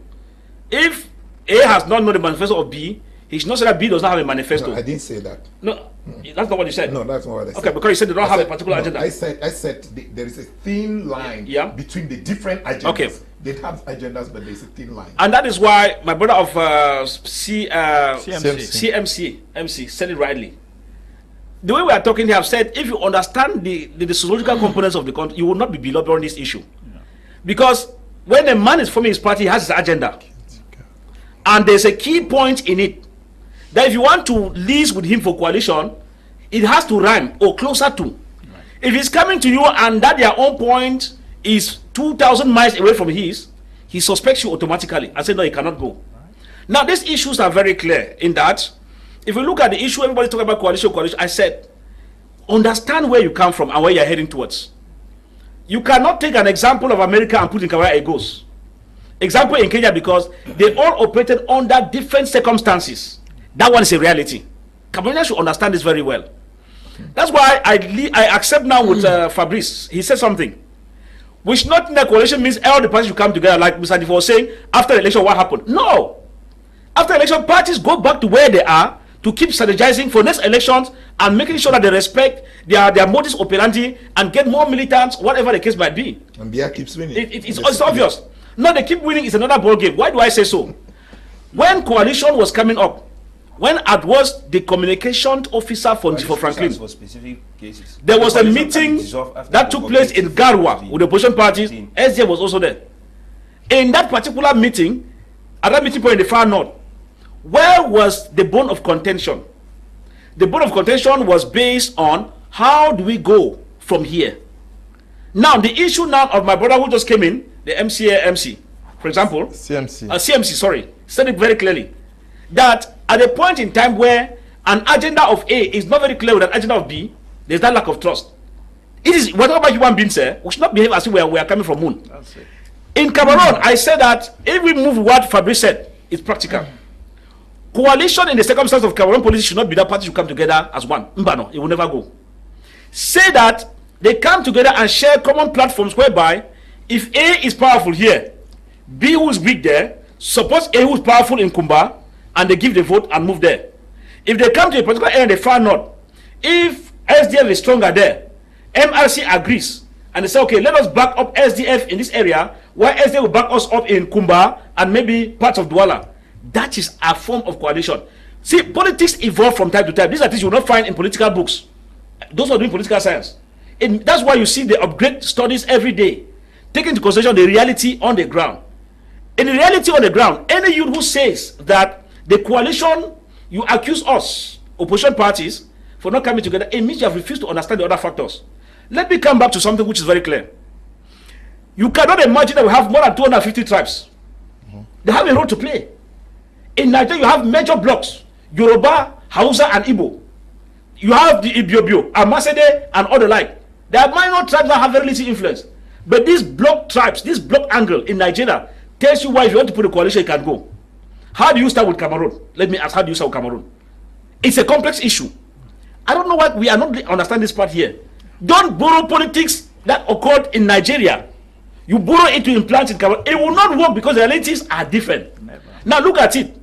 If A has not known the manifesto of B, he should not say that B does not have a manifesto. No, I didn't say that. No, that's not what you said. No, that's not what I said. Okay, because you said they don't have a particular agenda. I said there is a thin line between the different agendas. Okay. They have agendas, but there's a thin line. And that is why my brother of CMC said it rightly. The way we are talking here, I've said, if you understand the sociological components of the country, you will not be beloved on this issue. Because when a man is forming his party, he has his agenda. And there's a key point in it, that if you want to lease with him for coalition, it has to rhyme or closer to. Right. If he's coming to you and that their own point is 2,000 miles away from his, he suspects you automatically and says, no, he cannot go. Right. Now, these issues are very clear in that, if you look at the issue, everybody talking about coalition, I said, understand where you come from and where you're heading towards. You cannot take an example of America and put in where it goes. Example in Kenya, because they all operated under different circumstances. That one is a reality. Cameroonians should understand this very well. That's why I accept now with Fabrice. He said something. Which not in a coalition means all the parties should come together, like Mr. Ndifor was saying, after the election, what happened? No. After election, parties go back to where they are to keep strategizing for next elections and making sure that they respect their modus operandi and get more militants, whatever the case might be. And Bia keeps winning. It's obvious. No, they keep winning is another ball game. Why do I say so? When coalition was coming up, when at was the communication officer for Franklin, for specific cases, there was a meeting that took place in Garwa with the opposition parties. SDF was also there. In that particular meeting, at that meeting point in the far north, where was the bone of contention? The bone of contention was based on how do we go from here. Now, the issue now of my brother who just came in, the MC, for example, CMC, sorry, said it very clearly, that at a point in time where an agenda of A is not very clear with an agenda of B, there's that lack of trust. It is, whatever human beings say, we should not behave as if we are coming from moon. That's it. In Cameroon, I said that if we move what Fabrice said, it's practical. Coalition in the circumstance of Cameroon policy should not be that parties should come together as one. Mbano, it will never go. Say that they come together and share common platforms whereby if A is powerful here, B who is weak there, supports A who is powerful in Kumba, and they give the vote and move there. If they come to a particular area in the far north, if SDF is stronger there, MRC agrees, and they say, okay, let us back up SDF in this area, while SDF will back us up in Kumba and maybe parts of Douala. That is a form of coalition. See, politics evolve from time to time. These are things you will not find in political books. Those who are doing political science. And that's why you see they upgrade studies every day, taking into consideration the reality on the ground. In the reality on the ground, any youth who says that the coalition, you accuse us, opposition parties, for not coming together, it means you have refused to understand the other factors. Let me come back to something which is very clear. You cannot imagine that we have more than 250 tribes. They have a role to play. In Nigeria, you have major blocks, Yoruba, Hausa, and Igbo. You have the Ibiobio, Amasede, and all the like. There are minor tribes that have very little influence. But these block tribes, this block angle in Nigeria, tells you why if you want to put a coalition, you can go. How do you start with Cameroon? Let me ask, how do you start with Cameroon? It's a complex issue. I don't know what we are not understand this part here. Don't borrow politics that occurred in Nigeria. You borrow it to implant in Cameroon. It will not work because the realities are different. Never. Now look at it.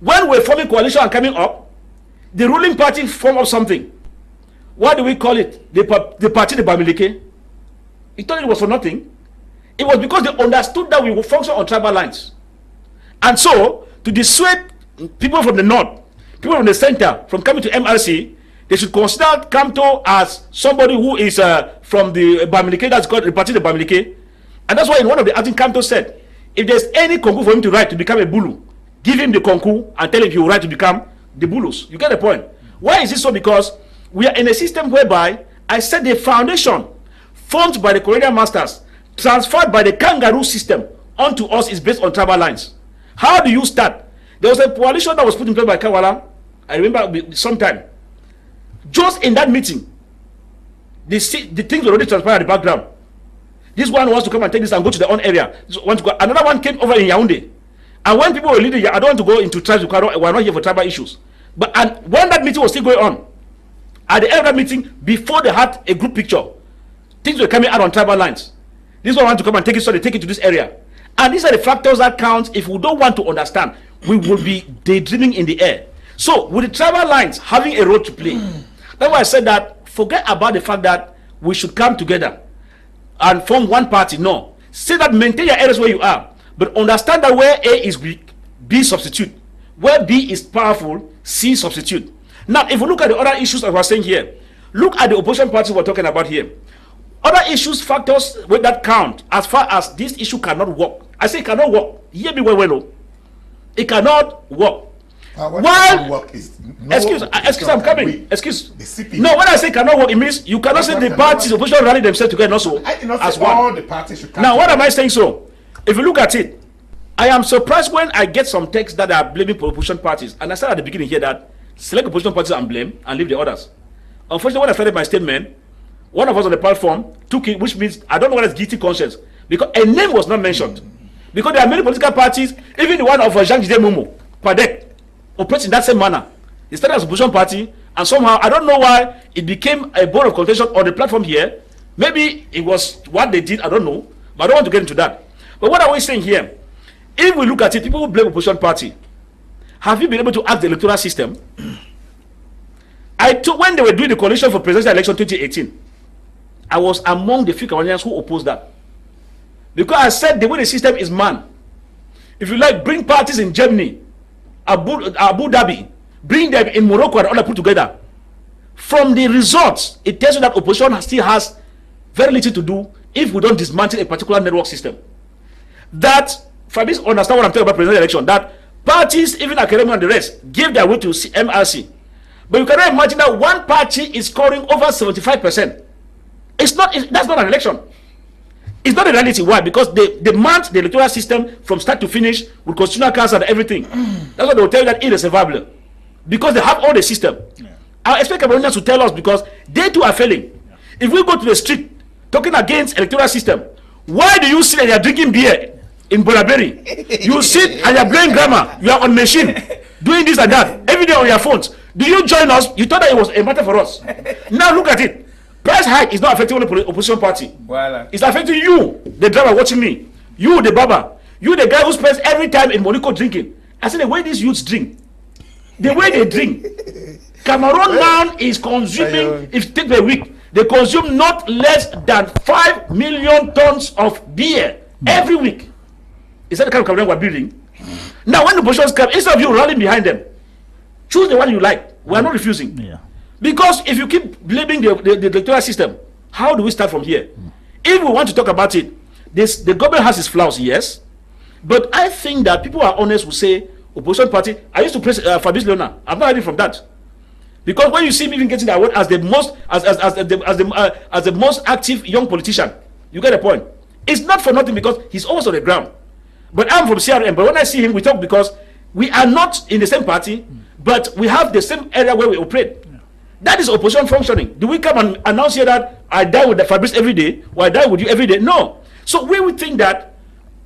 When we're forming coalition and coming up, the ruling party form of something. What do we call it? The party, the Bamileke. He thought it was for nothing. It was because they understood that we would function on tribal lines. And so, to dissuade people from the north, people from the center, from coming to MRC, they should consider Kamto as somebody who is from the Bamileke, that's called the party, the Bamileke. And that's why in one of the acting Kamto said, if there's any concours for him to write to become a Bulu, give him the concours and tell him he will write to become the Bulus. You get the point? Why is it so? Because we are in a system whereby I said the foundation formed by the colonial masters, transferred by the kangaroo system onto us is based on tribal lines. How do you start? There was a coalition that was put in place by Kawala. I remember sometime. Just in that meeting, the things already transpired in the background. This one wants to come and take this and go to their own area. Another one came over in Yaoundé. And when people were leading, I don't want to go into tribes because we're not here for tribal issues. But when that meeting was still going on, at the end of that meeting, before they had a group picture, things were coming out on tribal lines. This one want to come and take it, so they take it to this area. And these are the factors that count. If we don't want to understand, we will be daydreaming in the air. So, with the tribal lines having a role to play, that's why I said that forget about the fact that we should come together and form one party. No. Say that maintain your areas where you are, but understand that where A is weak, B substitute. Where B is powerful, C substitute. Now, if we look at the other issues that we're saying here, look at the opposition parties we're talking about here. Other issues, factors that count as far as this issue cannot work. I say it cannot work. Hear me well. It cannot work. While work is no, excuse, I'm coming. Excuse. The No, when I say cannot work, it means you cannot say the parties, opposition rally themselves together also. I did not as say one. all the parties should come Now, what together. am I saying so? If you look at it, I am surprised when I get some texts that are blaming opposition parties. And I said at the beginning here that select opposition parties and blame and leave the others. Unfortunately, when I started my statement, one of us on the platform took it, which means I don't know what is guilty conscience, because a name was not mentioned. Because there are many political parties, even the one of Jean-Jide Mumu, Padek, operates in that same manner. He started as opposition party, and somehow, I don't know why, it became a bone of contention on the platform here. Maybe it was what they did, I don't know, but I don't want to get into that. But what are we saying here? If we look at it, people who blame opposition party, have you been able to act the electoral system? When they were doing the coalition for presidential election 2018, I was among the few Cameroonians who opposed that. Because I said the way the system is man. If you like, bring parties in Germany, Abu Dhabi, bring them in Morocco and all that put together. From the results, it tells you that opposition still has very little to do if we don't dismantle a particular network system. That, Fabrice understand what I'm talking about presidential election, that parties, even academia and the rest, gave their way to MRC. But you cannot imagine that one party is scoring over 75%. That's not an election. It's not a reality. Why? Because they demand the electoral system from start to finish with constitutional council and everything. That's why they will tell you that it is survivable. Because they have all the system. Yeah. I expect Cameroonians to tell us because they too are failing. Yeah. If we go to the street talking against electoral system, why do you sit and you are drinking beer in Bolaberi? You sit and you are playing grammar. You are on machine doing this and that every day on your phones. Do you join us? You thought that it was a matter for us. Now look at it. Price hike is not affecting the opposition party. Voila. It's affecting you, the driver watching me. You, the barber. You, the guy who spends every time in Monaco drinking. I said the way these youths drink, the way they drink. Cameroon now is consuming, if you take per week, they consume not less than 5 million tons of beer every week. Is that the kind of Cameroon we're building? Now when the oppositions come, instead of you rallying behind them, choose the one you like. We are not refusing. Yeah. Because if you keep blaming the electoral system, how do we start from here? If we want to talk about it, the government has its flaws, yes. But I think that people are honest will say, opposition party, I used to praise Fabrice Lena. I'm not hiding from that. Because when you see me even getting the award as the most active young politician, you get the point. It's not for nothing because he's always on the ground. But I'm from CRM, but when I see him, we talk because we are not in the same party, but we have the same area where we operate. That is opposition functioning. Do we come and announce here that I die with the Fabrice every day, or I die with you every day? No. So we would think that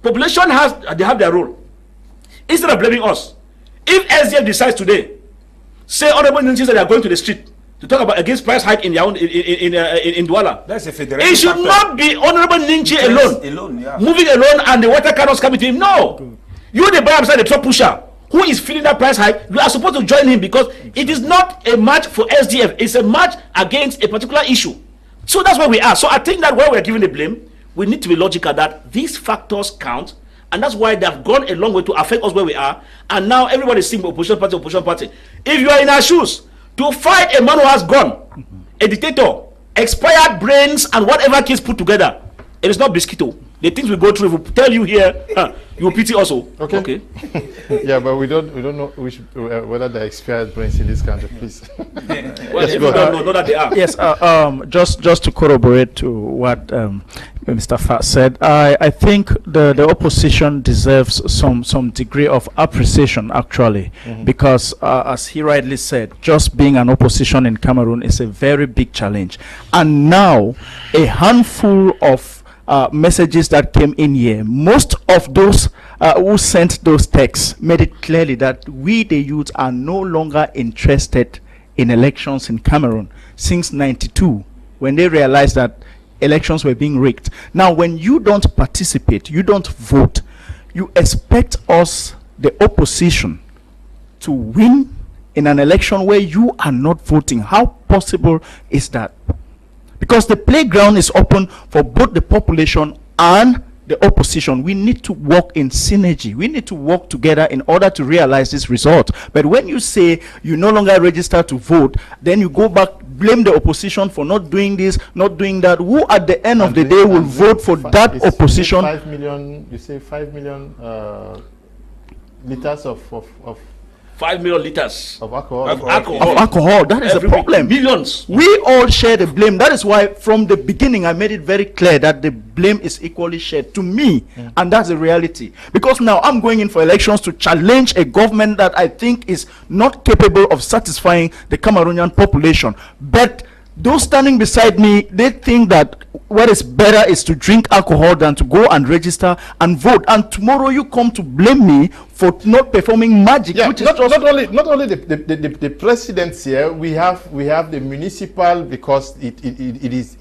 population they have their role. Instead of blaming us, if SDF decides today, say honorable ministers that are going to the street to talk about against price hike in Douala. That's a federation. It should not be Honorable Ninchi alone. Yeah. Moving alone and the water cannons coming to him. No. You the buyer beside the top pusher who is feeling that price hike, you are supposed to join him because it is not a match for SDF. It's a match against a particular issue. So that's where we are. So I think that when we're giving the blame, we need to be logical that these factors count. And that's why they've gone a long way to affect us where we are. And now everybody is saying opposition party. If you are in our shoes, to fight a man who has gone, a dictator, expired brains, and whatever kids put together, it is not biscuito. The things we go through, if we tell you here, you will pity also. Okay. Yeah, but we don't know whether they're expired brains in this country, please. Well, if you don't know that they are. Yes, just to corroborate to what Mr. Fat said, I think the opposition deserves some degree of appreciation, actually, because as he rightly said, just being an opposition in Cameroon is a very big challenge. And now, a handful of messages that came in here, most of those who sent those texts made it clearly that we, the youth, are no longer interested in elections in Cameroon since '92, when they realized that elections were being rigged. Now, when you don't participate, you don't vote, you expect us, the opposition, to win in an election where you are not voting. How possible is that? Because the playground is open for both the population and the opposition. We need to work in synergy. We need to work together in order to realize this result. But when you say you no longer register to vote, then you go back, blame the opposition for not doing this, not doing that. Who at the end of the day will vote for that opposition? 5 million, you say 5 million liters of 5 million liters of alcohol. That is the problem. Millions. We all share the blame. That is why from the beginning I made it very clear that the blame is equally shared to me, and that's the reality. Because now I'm going in for elections to challenge a government that I think is not capable of satisfying the Cameroonian population. But those standing beside me, they think that what is better is to drink alcohol than to go and register and vote. And tomorrow you come to blame me for not performing magic. Yeah, which not only the presidents here. We have the municipal, because it is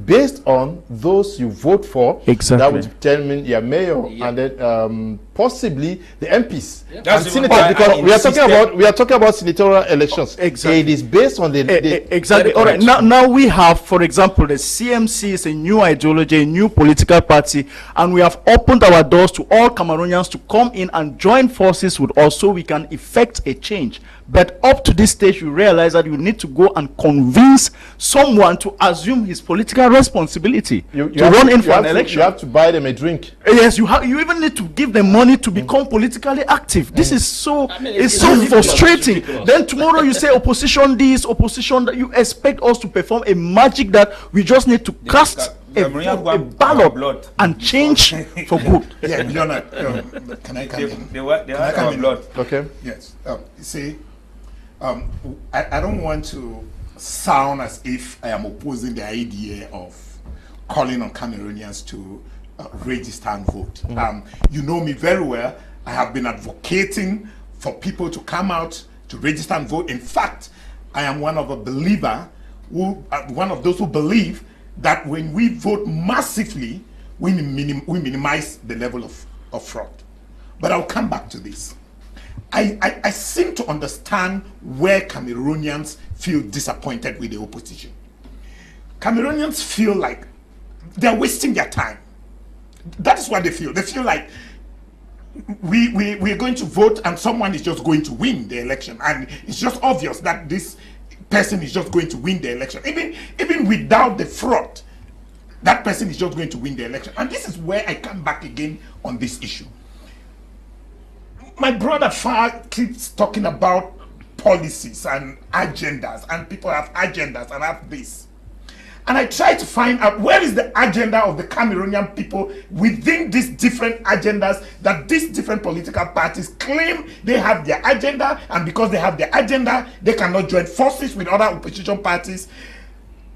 based on those you vote for. Exactly. That would determine your mayor, and then possibly the MPs and senators, because we are talking about senatorial elections. Exactly. It is based on the exactly. All right. Now we have, for example, the CMC is a new ideology, a new political party, and we have opened our doors to all Cameroonians to come in and join forces with us so we can effect a change. But up to this stage, you realize that you need to go and convince someone to assume his political responsibility to run in for an election. You have to buy them a drink. Yes, you even need to give them money to become politically active. This is so it's so frustrating. Then tomorrow you say opposition this, opposition that. You expect us to perform a magic that we just need to cast a ballot and change for good. Yeah, Leonard, can I come in? They have blood. Okay. Yes. You see, I don't want to sound as if I am opposing the idea of calling on Cameroonians to register and vote. You know me very well. I have been advocating for people to come out to register and vote. In fact, I am one of those who believe that when we vote massively, we minimize the level of fraud. But I'll come back to this. I seem to understand where Cameroonians feel disappointed with the opposition. Cameroonians feel like they're wasting their time. That is what they feel. They feel like we're going to vote and someone is just going to win the election. And it's just obvious that this person is just going to win the election. Even without the fraud, that person is just going to win the election. And this is where I come back again on this issue. My brother Far keeps talking about policies and agendas, and people have agendas and have this. And I try to find out where is the agenda of the Cameroonian people within these different agendas that these different political parties claim they have their agenda, and because they have their agenda, they cannot join forces with other opposition parties.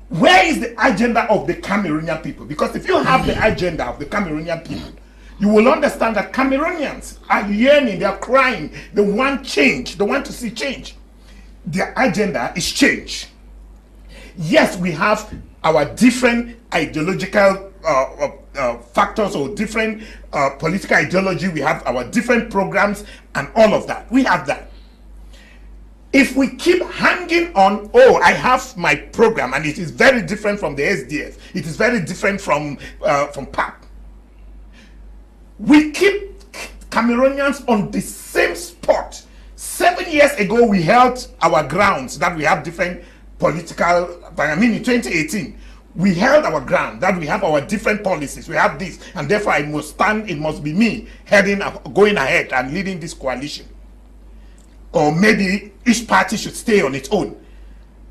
Where is the agenda of the Cameroonian people? Because if you have the agenda of the Cameroonian people, you will understand that Cameroonians are yearning, they are crying, they want change, they want to see change. their agenda is change. Yes, we have our different ideological factors or different political ideology. We have our different programs and all of that. We have that. If we keep hanging on, oh, I have my program and it is very different from the SDF, it is very different from PAP. We keep Cameroonians on the same spot. 7 years ago, we held our grounds that we have different political, in 2018, we held our ground that we have our different policies, we have this, and therefore I must stand, it must be me going ahead and leading this coalition. Or maybe each party should stay on its own.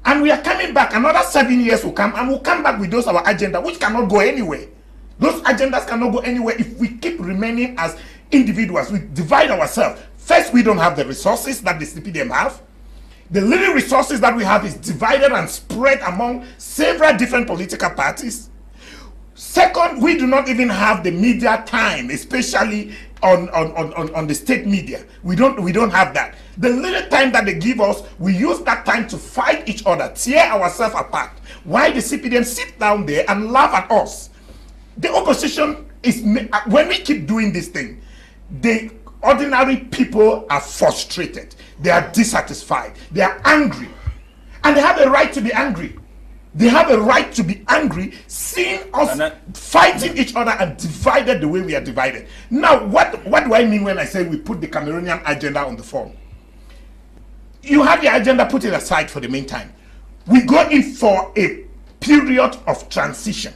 And we are coming back, another 7 years will come, and we'll come back with those our agenda, which cannot go anywhere. Those agendas cannot go anywhere if we keep remaining as individuals. We divide ourselves. First, we don't have the resources that the CPDM have. The little resources that we have is divided and spread among several different political parties. Second, we do not even have the media time, especially on the state media. We don't have that. The little time that they give us, we use that time to fight each other, tear ourselves apart. Why the CPDM sit down there and laugh at us? The opposition is, when we keep doing this thing, the ordinary people are frustrated. They are dissatisfied. They are angry. And they have a right to be angry. They have a right to be angry seeing us fighting each other and divided the way we are divided. Now, what do I mean when I say we put the Cameroonian agenda on the form? You have your agenda, put it aside for the meantime. We go in for a period of transition.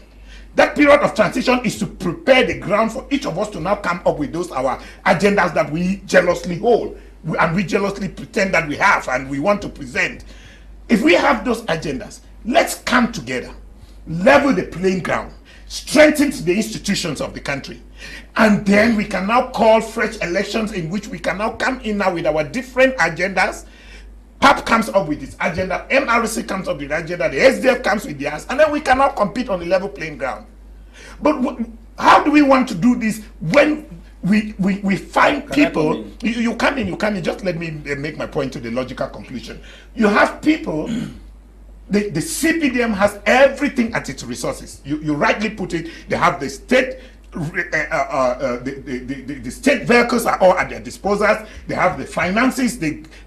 That period of transition is to prepare the ground for each of us to now come up with those our agendas that we jealously hold and we jealously pretend that we have and we want to present. If we have those agendas, let's come together, level the playing ground, strengthen the institutions of the country, and then we can now call fresh elections in which we can now come in now with our different agendas. PAP comes up with its agenda, MRC comes up with the agenda, the SDF comes with theirs, and then we can now compete on a level playing ground. But how do we want to do this when we find people? You come in, just let me make my point to the logical conclusion. You have people, the CPDM has everything at its resources. You rightly put it, they have the state, the state vehicles are all at their disposal. They have the finances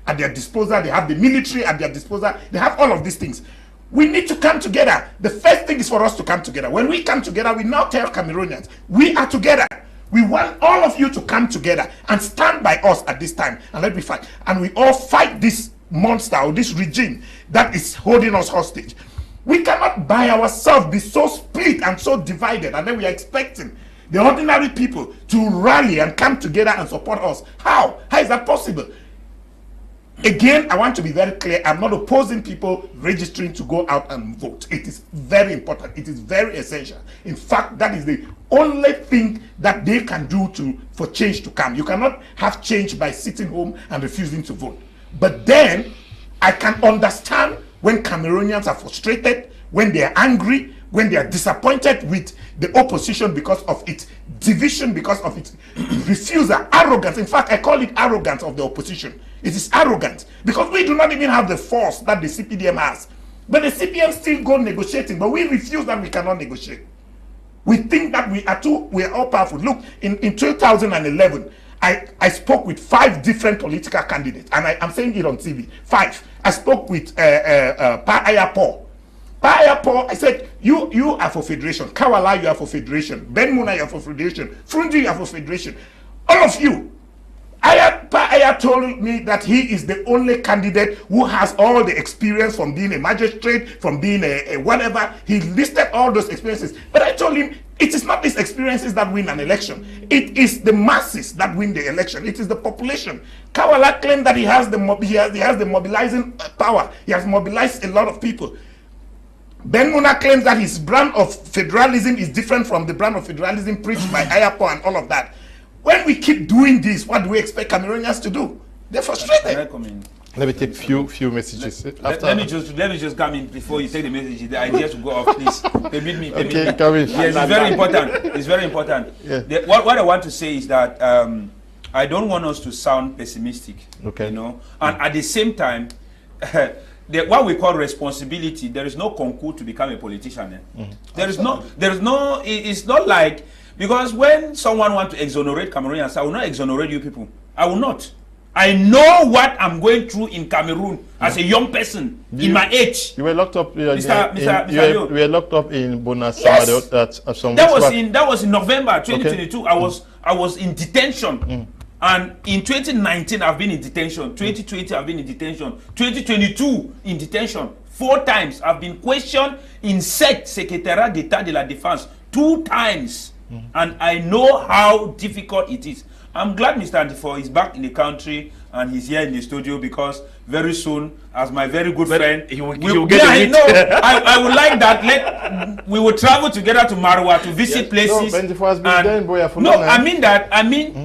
at their disposal. They have the military at their disposal. They have all of these things. We need to come together. The first thing is for us to come together. When we come together, we now tell Cameroonians, we are together. We want all of you to come together and stand by us at this time and let me fight. And we all fight this monster or this regime that is holding us hostage. We cannot by ourselves be so split and so divided, and then we are expecting the ordinary people to rally and come together and support us. How? How is that possible? Again, I want to be very clear. I'm not opposing people registering to go out and vote. It is very important. It is very essential. In fact, that is the only thing that they can do for change to come. You cannot have change by sitting home and refusing to vote. But then, I can understand when Cameroonians are frustrated, when they are angry, when they are disappointed with the opposition because of its division, because of its refusal, arrogance. In fact, I call it arrogance of the opposition. It is arrogant because we do not even have the force that the CPDM has. But the CPDM still go negotiating, but we refuse that we cannot negotiate. We think that we are all powerful. Look, in 2011, I spoke with 5 different political candidates, and I'm saying it on TV. 5. I spoke with Pa Ayapo. Pa Ayapo, I said, you are for federation. Kawala, you are for federation. Ben Muna, you are for federation. Frundi, you are for federation. All of you. Pa Aya told me that he is the only candidate who has all the experience from being a magistrate, from being a whatever. He listed all those experiences. But I told him, it is not these experiences that win an election. It is the masses that win the election. It is the population. Kawala claimed that he has the mobilizing power. He has mobilized a lot of people. Ben Muna claims that his brand of federalism is different from the brand of federalism preached by Ayapo and all of that. When we keep doing this, what do we expect Cameroonians to do? They're frustrated. Let me take few messages. Let me just come in before you take the message. The idea to go off, please. Permit me. Okay, come in. Yes, it's very important. It's very important. Yeah. What I want to say is that I don't want us to sound pessimistic. Okay. You know, and at the same time, what we call responsibility, there is no concours to become a politician. There is no, it's not like, because when someone wants to exonerate Cameroonians, I will not exonerate you people. I will not. I know what I'm going through in Cameroon as a young person in my age. You were locked up. You were locked up in Bonasa. Yes. That was in November 2022. Okay. I was in detention. And in 2019, I've been in detention. 2020, I've been in detention. 2022, in detention. 4 times. I've been questioned in Secretariat d'État de la Défense 2 times. And I know how difficult it is. I'm glad Mr. Ndifor is back in the country and he's here in the studio, because very soon, as my very good friend, he will get I would like that. We will travel together to Marwa to visit places.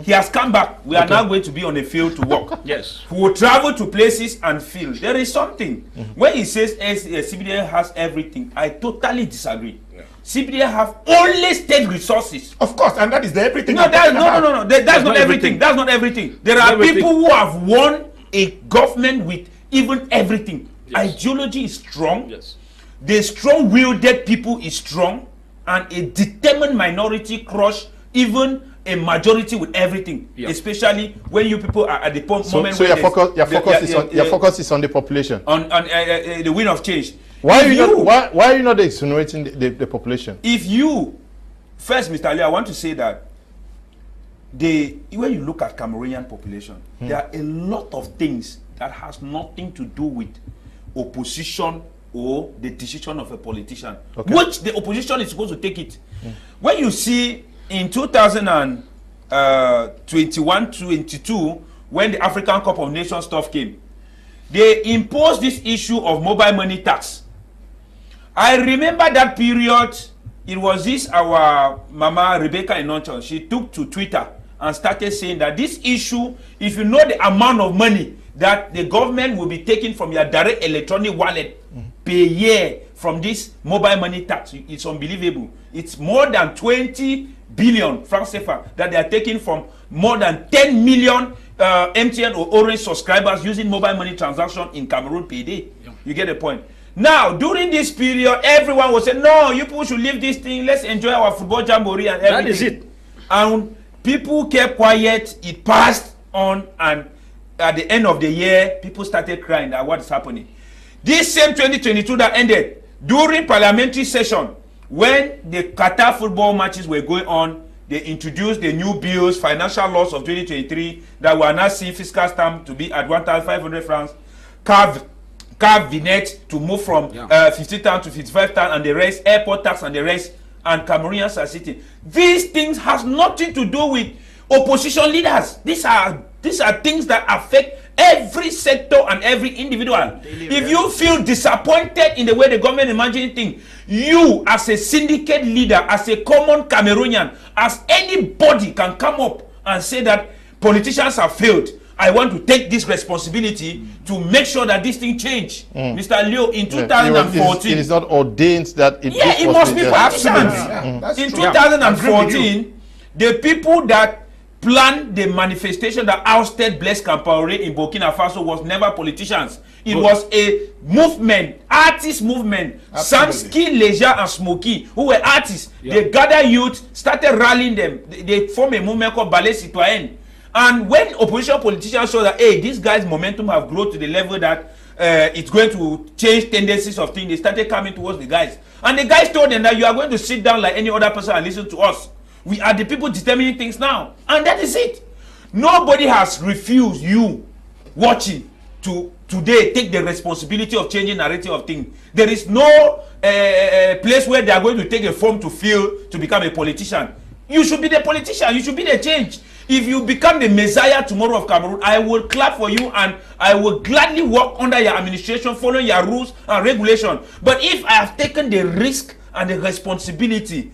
He has come back. We are now going to be on the field to work. Yes. We will travel to places and field. There is something. When he says CBDA has everything, I totally disagree. CBDA have only state resources. Of course, and that is the everything. No. That's not everything. That's not everything. There are people who have won a government with even everything. Yes. Ideology is strong. Yes. The strong-willed people is strong, and a determined minority crush even a majority with everything. Yeah. Especially when you people are at the moment. So your focus is on the population. On the wind of change. Why are you not exonerating the population? If you first, Mr. Ali, I want to say that when you look at Cameroonian population, there are a lot of things that has nothing to do with opposition or the decision of a politician, which the opposition is supposed to take it. When you see in 2021-22, when the African Cup of Nations stuff came, they imposed this issue of mobile money tax. I remember that period. It was this our Mama Rebecca Inonchon. She took to Twitter and started saying that this issue, if you know the amount of money that the government will be taking from your direct electronic wallet per year from this mobile money tax, it's unbelievable. It's more than 20 billion francs CFA that they are taking from more than 10 million MTN or Orange subscribers using mobile money transaction in Cameroon per day. Yeah. You get the point. Now, during this period, everyone was saying, no, you people should leave this thing. Let's enjoy our football jamboree and everything. That is it. And people kept quiet. It passed on, and at the end of the year, people started crying that what is happening. This same 2022 that ended, during parliamentary session, when the Qatar football matches were going on, they introduced the new bills, financial laws of 2023, that we are now seeing fiscal stamp to be at 1,500 francs, car vignette to move from 50,000 to 55,000, and the rest, airport tax and the rest, and Cameroonians are sitting. These things has nothing to do with opposition leaders. These are things that affect every sector and every individual. If you feel disappointed in the way the government is managing things, you as a syndicate leader, as a common Cameroonian, as anybody can come up and say that politicians have failed. I want to take this responsibility to make sure that this thing change. Mr. Leo, in 2014... It is not ordained that it... Yeah, it must be politicians. In 2014, the people that planned the manifestation that ousted Blaise Compaoré in Burkina Faso was never politicians. It was a movement, artist movement. Samski, Leisure, and Smokey, who were artists, they gathered youth, started rallying them. They formed a movement called Ballet Citoyen. And when opposition politicians saw that, hey, these guys' momentum have grown to the level that it's going to change tendencies of things, they started coming towards the guys. And the guys told them that you are going to sit down like any other person and listen to us. We are the people determining things now. And that is it. Nobody has refused you watching to today take the responsibility of changing narrative of things. There is no place where they are going to take a form to fill to become a politician. You should be the politician. You should be the change. If you become the messiah tomorrow of Cameroon, I will clap for you and I will gladly work under your administration, following your rules and regulations. But if I have taken the risk and the responsibility,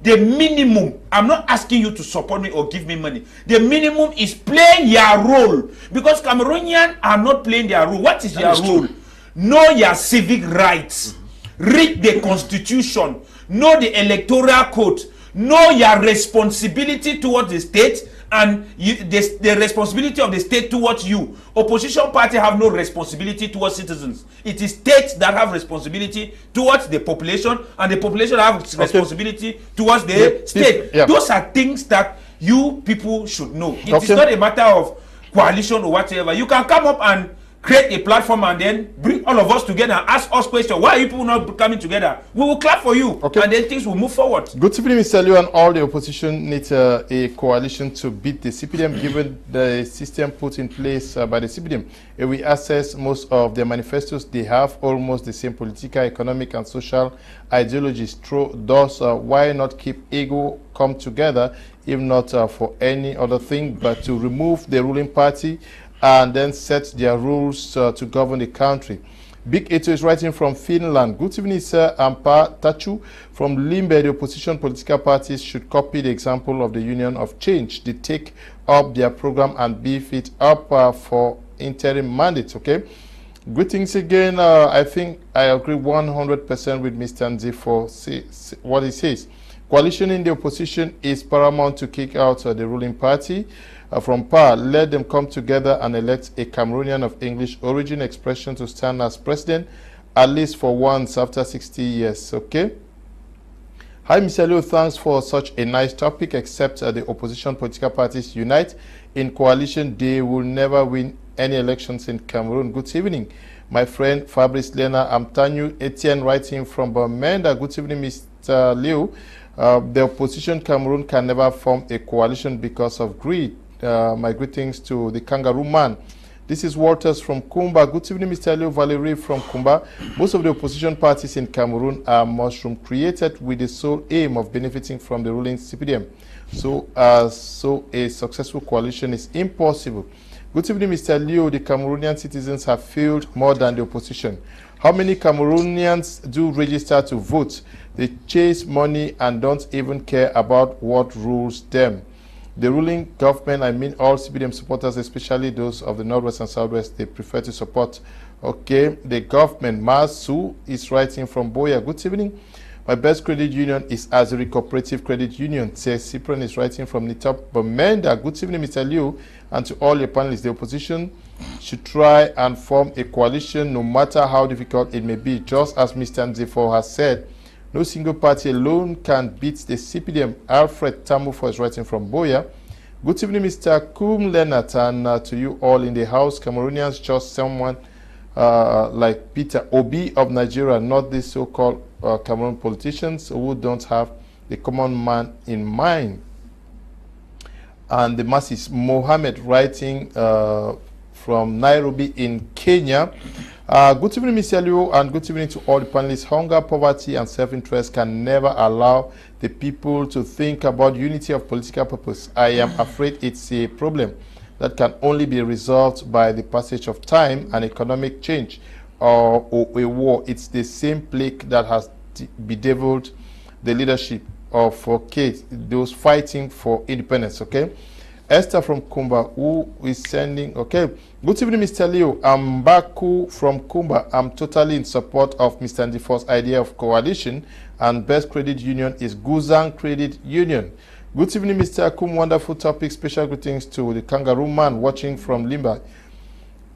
the minimum, I'm not asking you to support me or give me money. The minimum is playing your role. Because Cameroonians are not playing their role. What is your role? Know your civic rights. Read the constitution. Know the electoral code. Know your responsibility towards the state and the responsibility of the state towards you. Opposition party have no responsibility towards citizens. It is states that have responsibility towards the population, and the population have responsibility towards the state. Those are things that you people should know. It is not a matter of coalition or whatever. You can come up and create a platform and then bring all of us together and ask us questions. Why are you people not coming together? We will clap for you, and then things will move forward. Good evening, Mr. Liu, and all the opposition need a coalition to beat the CPDM, given the system put in place by the CPDM. If we assess most of their manifestos, they have almost the same political, economic, and social ideologies. Thus, why not keep ego come together, if not for any other thing, but to remove the ruling party and then set their rules to govern the country. Big Eto is writing from Finland. Good evening, sir. Ampa Tachu from Limbe. The opposition political parties should copy the example of the Union of Change. They take up their program and beef it up for interim mandates, okay? Greetings again. I think I agree 100% with Mr. Ndifor what he says. Coalition in the opposition is paramount to kick out the ruling party from power. Let them come together and elect a Cameroonian of English origin expression to stand as president, at least for once after 60 years. Okay. Hi, Mr. Leo. Thanks for such a nice topic. Except the opposition political parties unite in coalition, they will never win any elections in Cameroon. Good evening, my friend Fabrice Lena. I'm Tayong Etienne writing from Bamenda. Good evening, Mr. Leo. The opposition Cameroon can never form a coalition because of greed. My greetings to the kangaroo man. This is Walters from Kumba. Good evening, Mr. Leo. Valerie from Kumba. Most of the opposition parties in Cameroon are mushroom created with the sole aim of benefiting from the ruling CPDM. So a successful coalition is impossible. Good evening, Mr. Leo. The Cameroonian citizens have failed more than the opposition. How many Cameroonians do register to vote? They chase money and don't even care about what rules them. The ruling government, I mean all CPDM supporters, especially those of the Northwest and Southwest, they prefer to support, okay, the government. Masu is writing from Boya. Good evening. My best credit union is Azuri Cooperative Credit Union. Says Cyprian is writing from Nitop Bamenda. Good evening, Mr. Liu, and to all your panelists. The opposition should try and form a coalition no matter how difficult it may be. Just as Mr. Ndifor has said, no single party alone can beat the CPDM. Alfred Tamufo is writing from Boya. Good evening, Mr. Kum Leonard, and to you all in the house. Cameroonians just someone like Peter Obi of Nigeria, not the so-called Cameroon politicians who don't have the common man in mind. And the masses, Mohammed writing from Nairobi in Kenya. Good evening, Mr. Liu, and good evening to all the panelists. Hunger, poverty, and self-interest can never allow the people to think about unity of political purpose. I am afraid it's a problem that can only be resolved by the passage of time and economic change or a war. It's the same plague that has bedeviled the leadership of those fighting for independence, okay? Esther from Kumba, who is sending, okay. Good evening, Mr. Leo. I'm Baku from Kumba. I'm totally in support of Mr. Ndifor's idea of coalition, and best credit union is Guzang Credit Union. Good evening, Mr. Kum. Wonderful topic. Special greetings to the kangaroo man watching from Limba.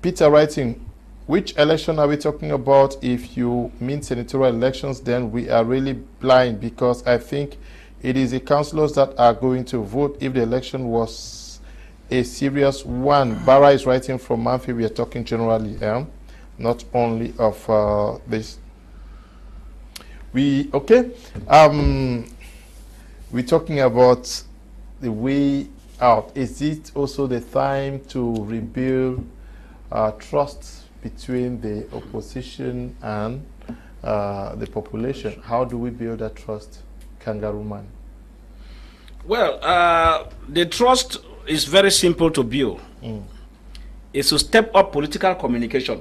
Peter writing, which election are we talking about? If you mean senatorial elections, then we are really blind, because I think it is the councillors that are going to vote if the election was a serious one. Barra is writing from Manfi. We are talking generally, not only of this. We're talking about the way out. Is it also the time to rebuild trust between the opposition and the population? How do we build that trust, Kangaroo Man? Well, the trust is very simple to build. It's to step up political communication.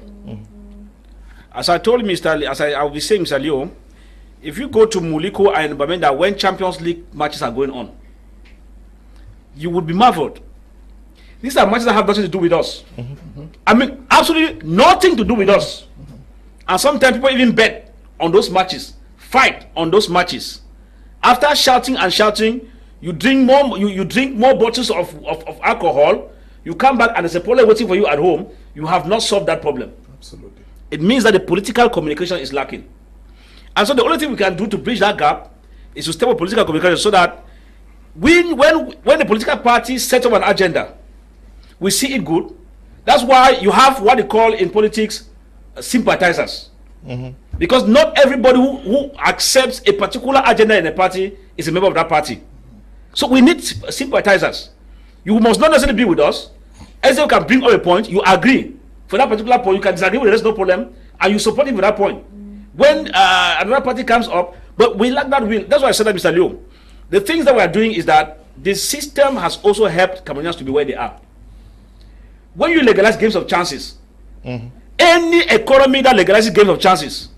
As I told Mr. Lee, as I will be saying, Mr. Leo, if you go to Muliko and Bamenda when Champions League matches are going on, you would be marveled. These are matches that have nothing to do with us. I mean, absolutely nothing to do with us. And sometimes people even bet on those matches, fight on those matches. After shouting and shouting, you drink more, you drink more bottles of alcohol, you come back and there's a problem waiting for you at home, you have not solved that problem. Absolutely. It means that the political communication is lacking. And so the only thing we can do to bridge that gap is to step up political communication so that when the political parties set up an agenda, we see it good. That's why you have what they call in politics sympathizers. Because not everybody who accepts a particular agenda in a party is a member of that party. So we need sympathizers. You must not necessarily be with us. As you can bring up a point, you agree. For that particular point, you can disagree with it, there's no problem, and you support him for that point. When another party comes up, but we lack that will. That's why I said that, Mr. Liu. The things that we are doing is that the system has also helped Cameroonians to be where they are. When you legalize games of chances, any economy that legalizes games of chances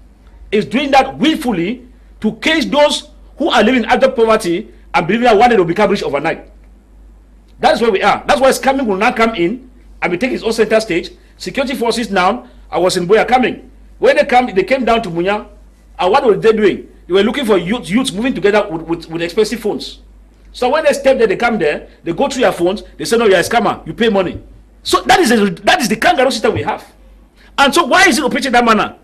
is doing that willfully to cage those who are living in abject poverty and believing that one day they will become rich overnight. That's where we are. That's why scamming will now come in and be taking its own center stage. Security forces now, I was in Boya coming. When they came down to Munya, and what were they doing? They were looking for youths moving together with expensive phones. So when they step there, they come there, they go through your phones, they say, no, you're a scammer, you pay money. So that is the kangaroo system we have. And so why is it operating that manner?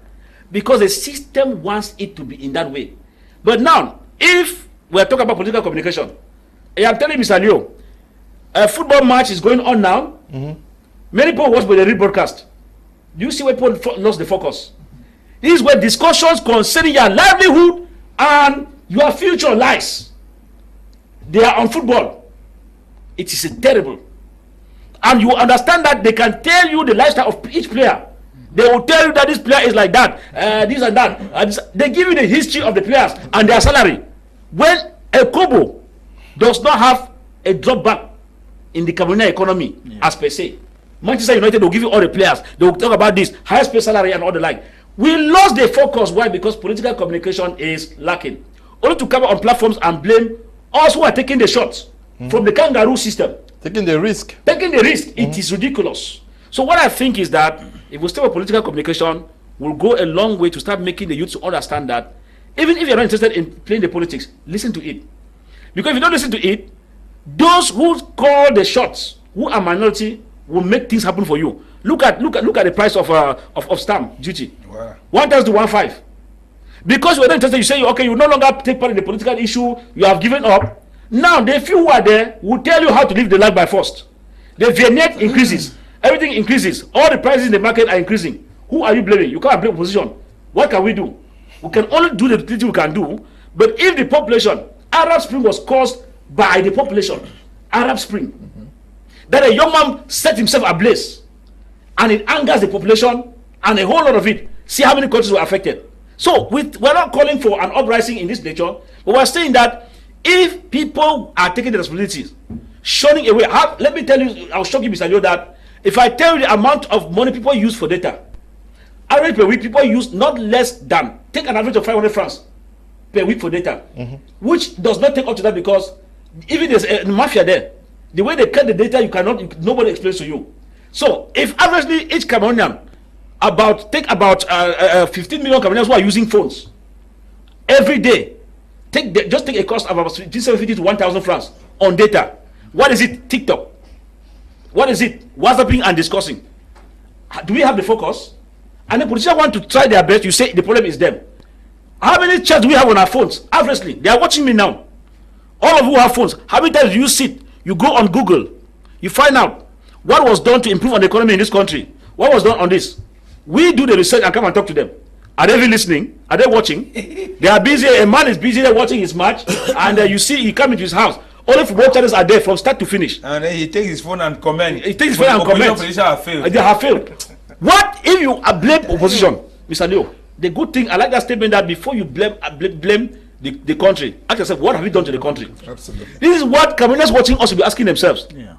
Because the system wants it to be in that way. But now, if we're talking about political communication, I'm telling you, Mr. Leo, a football match is going on now. Many people watch by the rebroadcast. Do you see where people lost the focus? This is where discussions concerning your livelihood and your future lies. They are on football. It is terrible. And you understand that they can tell you the lifestyle of each player. They will tell you that this player is like that, this and that. They give you the history of the players and their salary. When a Kobo does not have a drop back in the Cameroonian economy, as per se, Manchester United will give you all the players. They will talk about this, highest paid salary and all the like. We lost the focus. Why? Because political communication is lacking. Only to come on platforms and blame us who are taking the shots from the kangaroo system. Taking the risk. Taking the risk. It is ridiculous. So what I think is that if we start with political communication, we'll go a long way to start making the youth to understand that even if you're not interested in playing the politics, listen to it. Because if you don't listen to it, those who call the shots, who are minority, will make things happen for you. Look at the price of stamp duty. Wow. 1,000 to 1,500. Because you are not interested, you say, okay, you no longer take part in the political issue, you have given up. Now the few who are there will tell you how to live the life by force. The vignette increases, everything increases, all the prices in the market are increasing. Who are you blaming? You can't blame opposition. What can we do? We can only do the things we can do. But if the population, Arab Spring was caused by the population, Arab Spring, that a young man set himself ablaze, and it angers the population, and a whole lot of it. See how many countries were affected. So we're not calling for an uprising in this nature, but we're saying that if people are taking the responsibilities, shunning away, let me tell you, I'll shock you, Mr. Leo, that if I tell you the amount of money people use for data, average per week, people use not less than, take an average of 500 francs per week for data, which does not take up to that because even there's a mafia there. The way they cut the data, nobody explains to you. So if averagely each Cameroonian take about 15 million Cameroonians who are using phones every day, just take a cost of about 750 to 1,000 francs on data. What is it? TikTok. What is it? WhatsApping and discussing. Do we have the focus? And the politicians want to try their best. You say the problem is them. How many chats do we have on our phones? Averagely, they are watching me now. All of you have phones. How many times do you sit? You go on Google. You find out what was done to improve on the economy in this country. What was done on this? We do the research and come and talk to them. Are they really listening? Are they watching? They are busy. A man is busy there watching his match, and you see he come into his house. All football channels are there from start to finish. And then he takes his phone and comment. He takes his phone and comment. They have failed. What if you blame opposition, Mr. Leo? The good thing, I like that statement that before you blame the country, ask yourself, what have you done to the country? Absolutely. This is what Cameroonians watching us will be asking themselves. Yeah.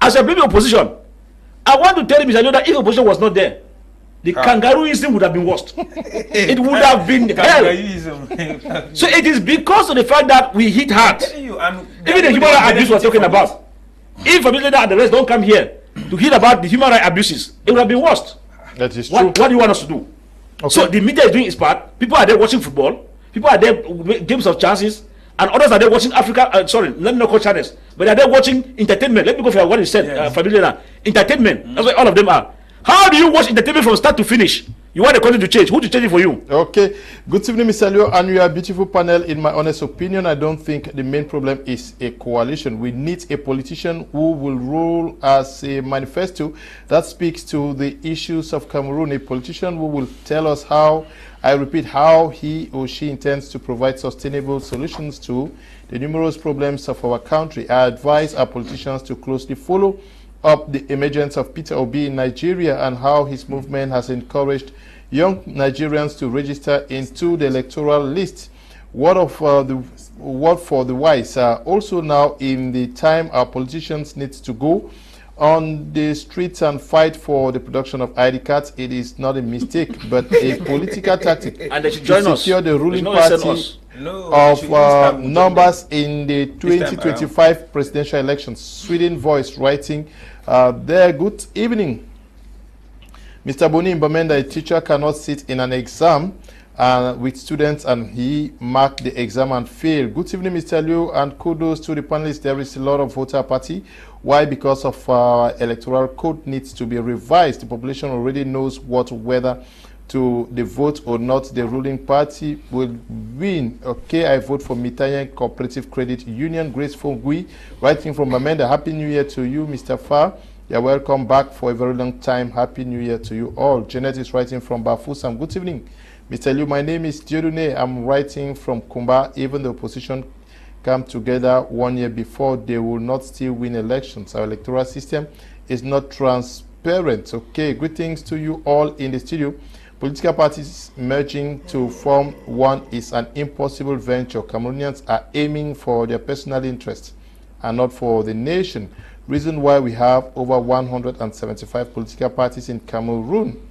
As a blaming opposition, I want to tell you, Mr. Leo, that if opposition was not there, the kangarooism would have been worse. It would have been hell. So it is because of the fact that we hit hard. Even the human rights abuse we're talking about. If Fabrice Lena and the rest don't come here to hear about the human rights abuses, it would have been worse. That is true. What do you want us to do? Okay. So the media is doing its part. People are there watching football. People are there games of chances. and others are there watching Africa. Sorry, let me not call channels, but they are there watching entertainment. Let me go for what you said, Fabrice Lena. Entertainment. That's what all of them are. How do you watch entertainment from start to finish? You want the country to change. Who to change it for you? Okay. Good evening, Mr. Leo, and your beautiful panel. In my honest opinion, I don't think the main problem is a coalition. We need a politician who will rule as a manifesto that speaks to the issues of Cameroon. A politician who will tell us how, I repeat, how he or she intends to provide sustainable solutions to the numerous problems of our country. I advise our politicians to closely follow up the emergence of Peter Obi in Nigeria and how his movement has encouraged young Nigerians to register into the electoral list. Word for the wise. Also now in the time our politicians need to go on the streets and fight for the production of ID cards. It is not a mistake, but a political tactic And they should join to secure us. the ruling There's no party No, of numbers in the 2025 presidential elections. Sweden Voice writing there. Good evening, Mr. Boni Mbamenda. A teacher cannot sit in an exam with students and he marked the exam and failed. Good evening, Mr. Liu, and kudos to the panelists. There is a lot of voter apathy. Why? Because of electoral code needs to be revised. The population already knows whether to the vote or not. The ruling party will win. Okay, I vote for Tayong Cooperative Credit Union. Grace Fongui, writing from Amanda. Happy New Year to you, Mr. Farr. You're welcome back for a very long time. Happy New Year to you all. Janet is writing from Bafusam. Good evening, Mr. Liu. My name is Diodune. I'm writing from Kumba. Even the opposition come together 1 year before, they will not still win elections. Our electoral system is not transparent. Okay, greetings to you all in the studio. Political parties merging to form one is an impossible venture. Cameroonians are aiming for their personal interests and not for the nation. Reason why we have over 175 political parties in Cameroon.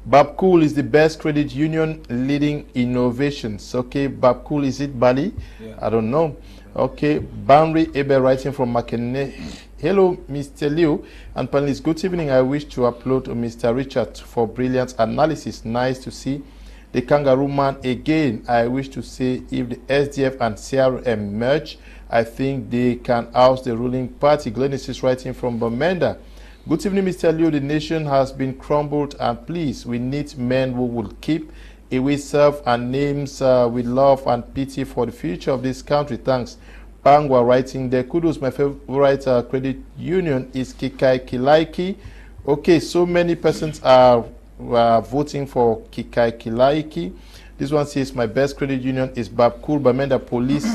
Babcool is the best credit union leading innovations. Okay, Babcool, is it Bali? Yeah. I don't know. Okay, Banri Ebe writing from Makene. Hello, Mr. Liu and panelists. Good evening. I wish to upload Mr. Richard for brilliant analysis. Nice to see the kangaroo man again. I wish to say if the SDF and CRM merge, I think they can oust the ruling party. Glennis is writing from Bamenda. Good evening, Mr. Liu. The nation has been crumbled, and please, we need men who will keep away self and names with love and pity for the future of this country. Thanks. Bangwa writing there. Kudos, my favorite credit union is Kikai Kilaiki. Okay, so many persons are voting for Kikai Kilaiki. This one says my best credit union is Babcool Bamenda Police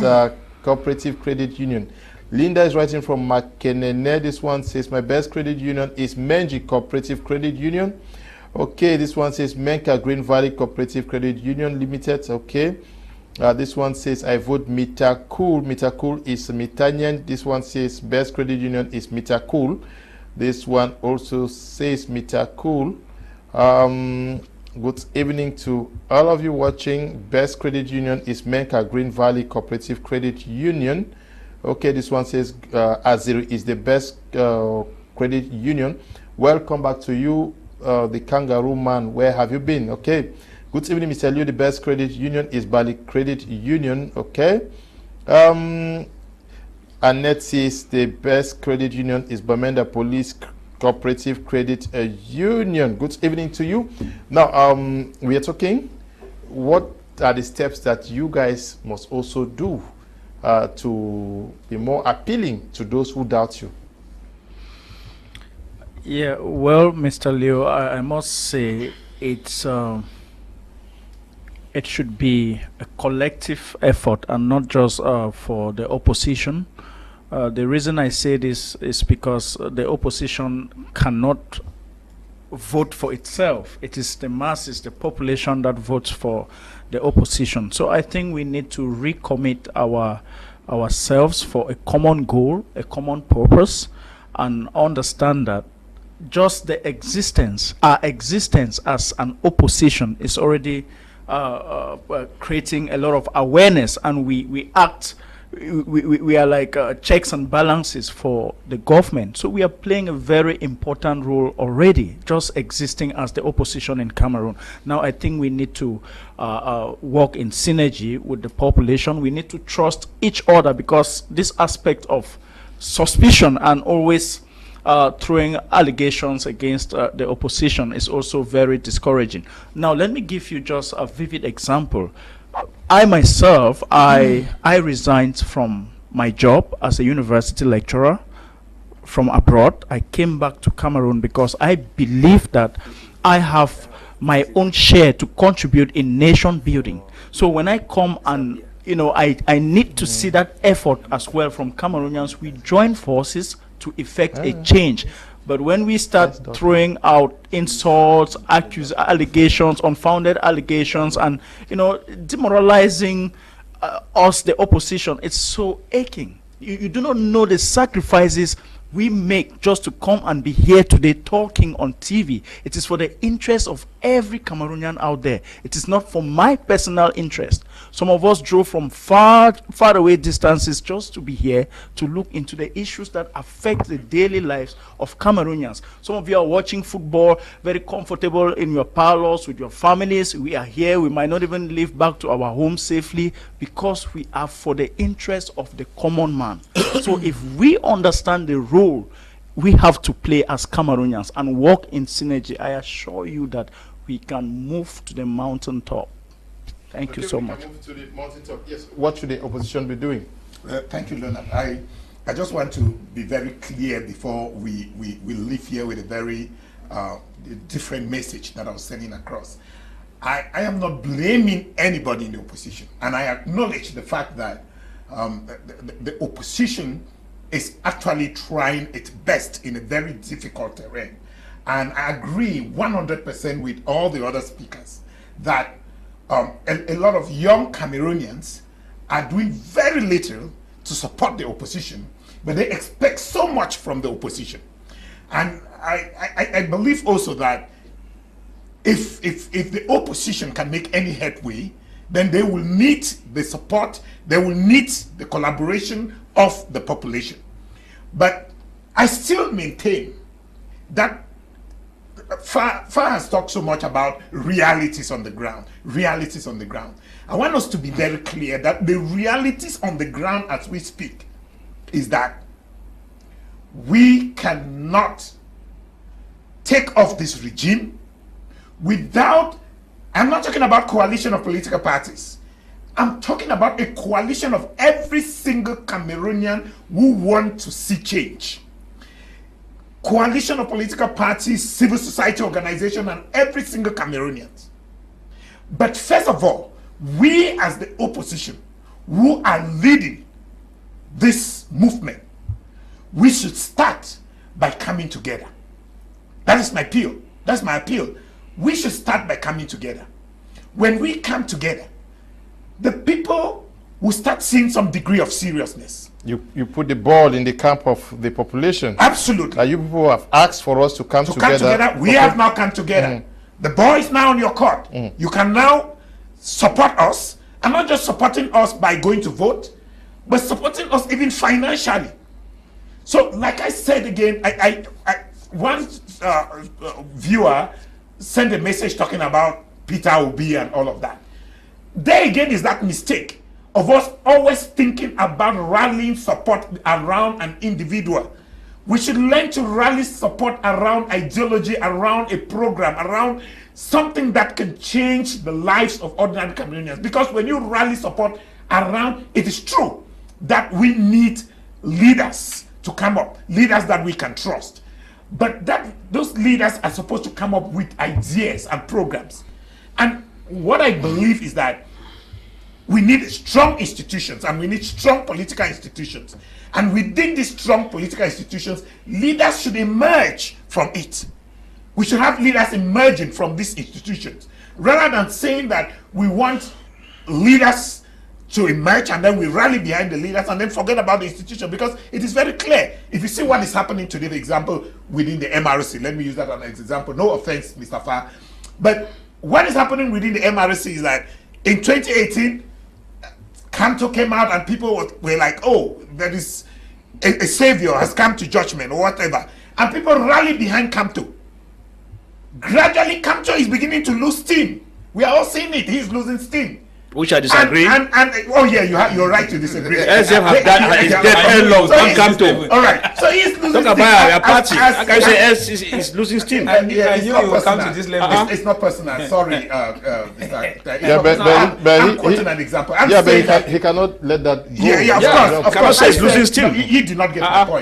Cooperative Credit Union. Linda is writing from Makenene. This one says my best credit union is Menji Cooperative Credit Union. Okay, this one says Menka Green Valley Cooperative Credit Union Limited. Okay. This one says I vote Mitakul. Mitakul is Mitanyan. This one says best credit union is Mitakul. This one also says Mitakul. Good evening to all of you watching. Best credit union is Menka Green Valley Cooperative Credit Union. Okay, this one says Aziri is the best credit union. Welcome back to you, the kangaroo man. Where have you been? Okay. Good evening, Mr. Liu. The best credit union is Bali Credit Union. Okay. Annette says the best credit union is Bamenda Police Cooperative Credit Union. Good evening to you. Now, we are talking. What are the steps that you guys must also do to be more appealing to those who doubt you? Yeah, well, Mr. Liu, I must say it's it should be a collective effort and not just for the opposition. The reason I say this is because the opposition cannot vote for itself. It is the masses, the population that votes for the opposition. So I think we need to recommit ourselves for a common goal, a common purpose, and understand that just the existence, our existence as an opposition is already creating a lot of awareness, and we act we are like checks and balances for the government. So we are playing a very important role already, just existing as the opposition in Cameroon. Now I think we need to work in synergy with the population. We need to trust each other, because this aspect of suspicion and always throwing allegations against the opposition is also very discouraging. Now let me give you just a vivid example. I myself, I resigned from my job as a university lecturer from abroad. I came back to Cameroon because I believe that I have my own share to contribute in nation building. So when I come and, you know, I need to see that effort as well from Cameroonians. We join forces to effect a change. But when we start throwing out insults, allegations, unfounded allegations, and, you know, demoralizing us, the opposition, it's so aching. You do not know the sacrifices we make just to come and be here today talking on TV. It is for the interest of every Cameroonian out there. It is not for my personal interest. Some of us drove from far away distances just to be here to look into the issues that affect the daily lives of Cameroonians. Some of you are watching football very comfortable in your parlors with your families. We are here. We might not even live back to our home safely because we are for the interest of the common man. So if we understand the role we have to play as Cameroonians and work in synergy, I assure you that we can move to the mountaintop. Thank you so much. Move to the mountaintop. Yes. What should the opposition be doing? Thank you, Leonard. I just want to be very clear before we leave here with a very different message that I was sending across. I am not blaming anybody in the opposition, and I acknowledge the fact that the opposition is actually trying its best in a very difficult terrain. And I agree 100% with all the other speakers that a lot of young Cameroonians are doing very little to support the opposition, but they expect so much from the opposition. And I believe also that if the opposition can make any headway, then they will need the support, they will need the collaboration of the population. But I still maintain that Far has talked so much about realities on the ground. Realities on the ground. I want us to be very clear that the realities on the ground as we speak is that we cannot take off this regime without, I'm not talking about coalition of political parties. I'm talking about a coalition of every single Cameroonian who want to see change. Coalition of political parties, civil society organization, and every single Cameroonian. But first of all, we as the opposition who are leading this movement, we should start by coming together. That is my appeal. That's my appeal. We should start by coming together. When we come together, the people will start seeing some degree of seriousness. You put the ball in the camp of the population. Absolutely. Like you people have asked for us to come together. We have now come together. The ball is now on your court. You can now support us, and not just supporting us by going to vote, but supporting us even financially. So, like I said again, one viewer sent a message talking about Peter Obi and all of that. There again is that mistake of us always thinking about rallying support around an individual. We should learn to rally support around ideology, around a program, around something that can change the lives of ordinary Cameroonians. Because when you rally support around, it is true that we need leaders to come up, leaders that we can trust. But those leaders are supposed to come up with ideas and programs. And what I believe is that we need strong institutions, and we need strong political institutions. And within these strong political institutions, leaders should emerge from it. We should have leaders emerging from these institutions, rather than saying that we want leaders to emerge and then we rally behind the leaders and then forget about the institution. Because it is very clear. If you see what is happening today, the example within the MRC, let me use that as an example. No offense, Mr. Farr. But what is happening within the MRC is that in 2018, Kanto came out and people were like, oh, there is a savior has come to judgment or whatever. And people rallied behind Kanto. Gradually, Kanto is beginning to lose steam. We are all seeing it. He's losing steam. Which I disagree. And oh yeah, you're right to disagree. SDF have done is dead long. Don't come to. All right. So he's losing steam. Talk about a party. How can you say S is losing steam? Yeah, you will come to this level. It's not personal. Sorry, but I'm quoting an example. but he cannot let that go. Yeah, of course. He's losing steam. You do not get my point.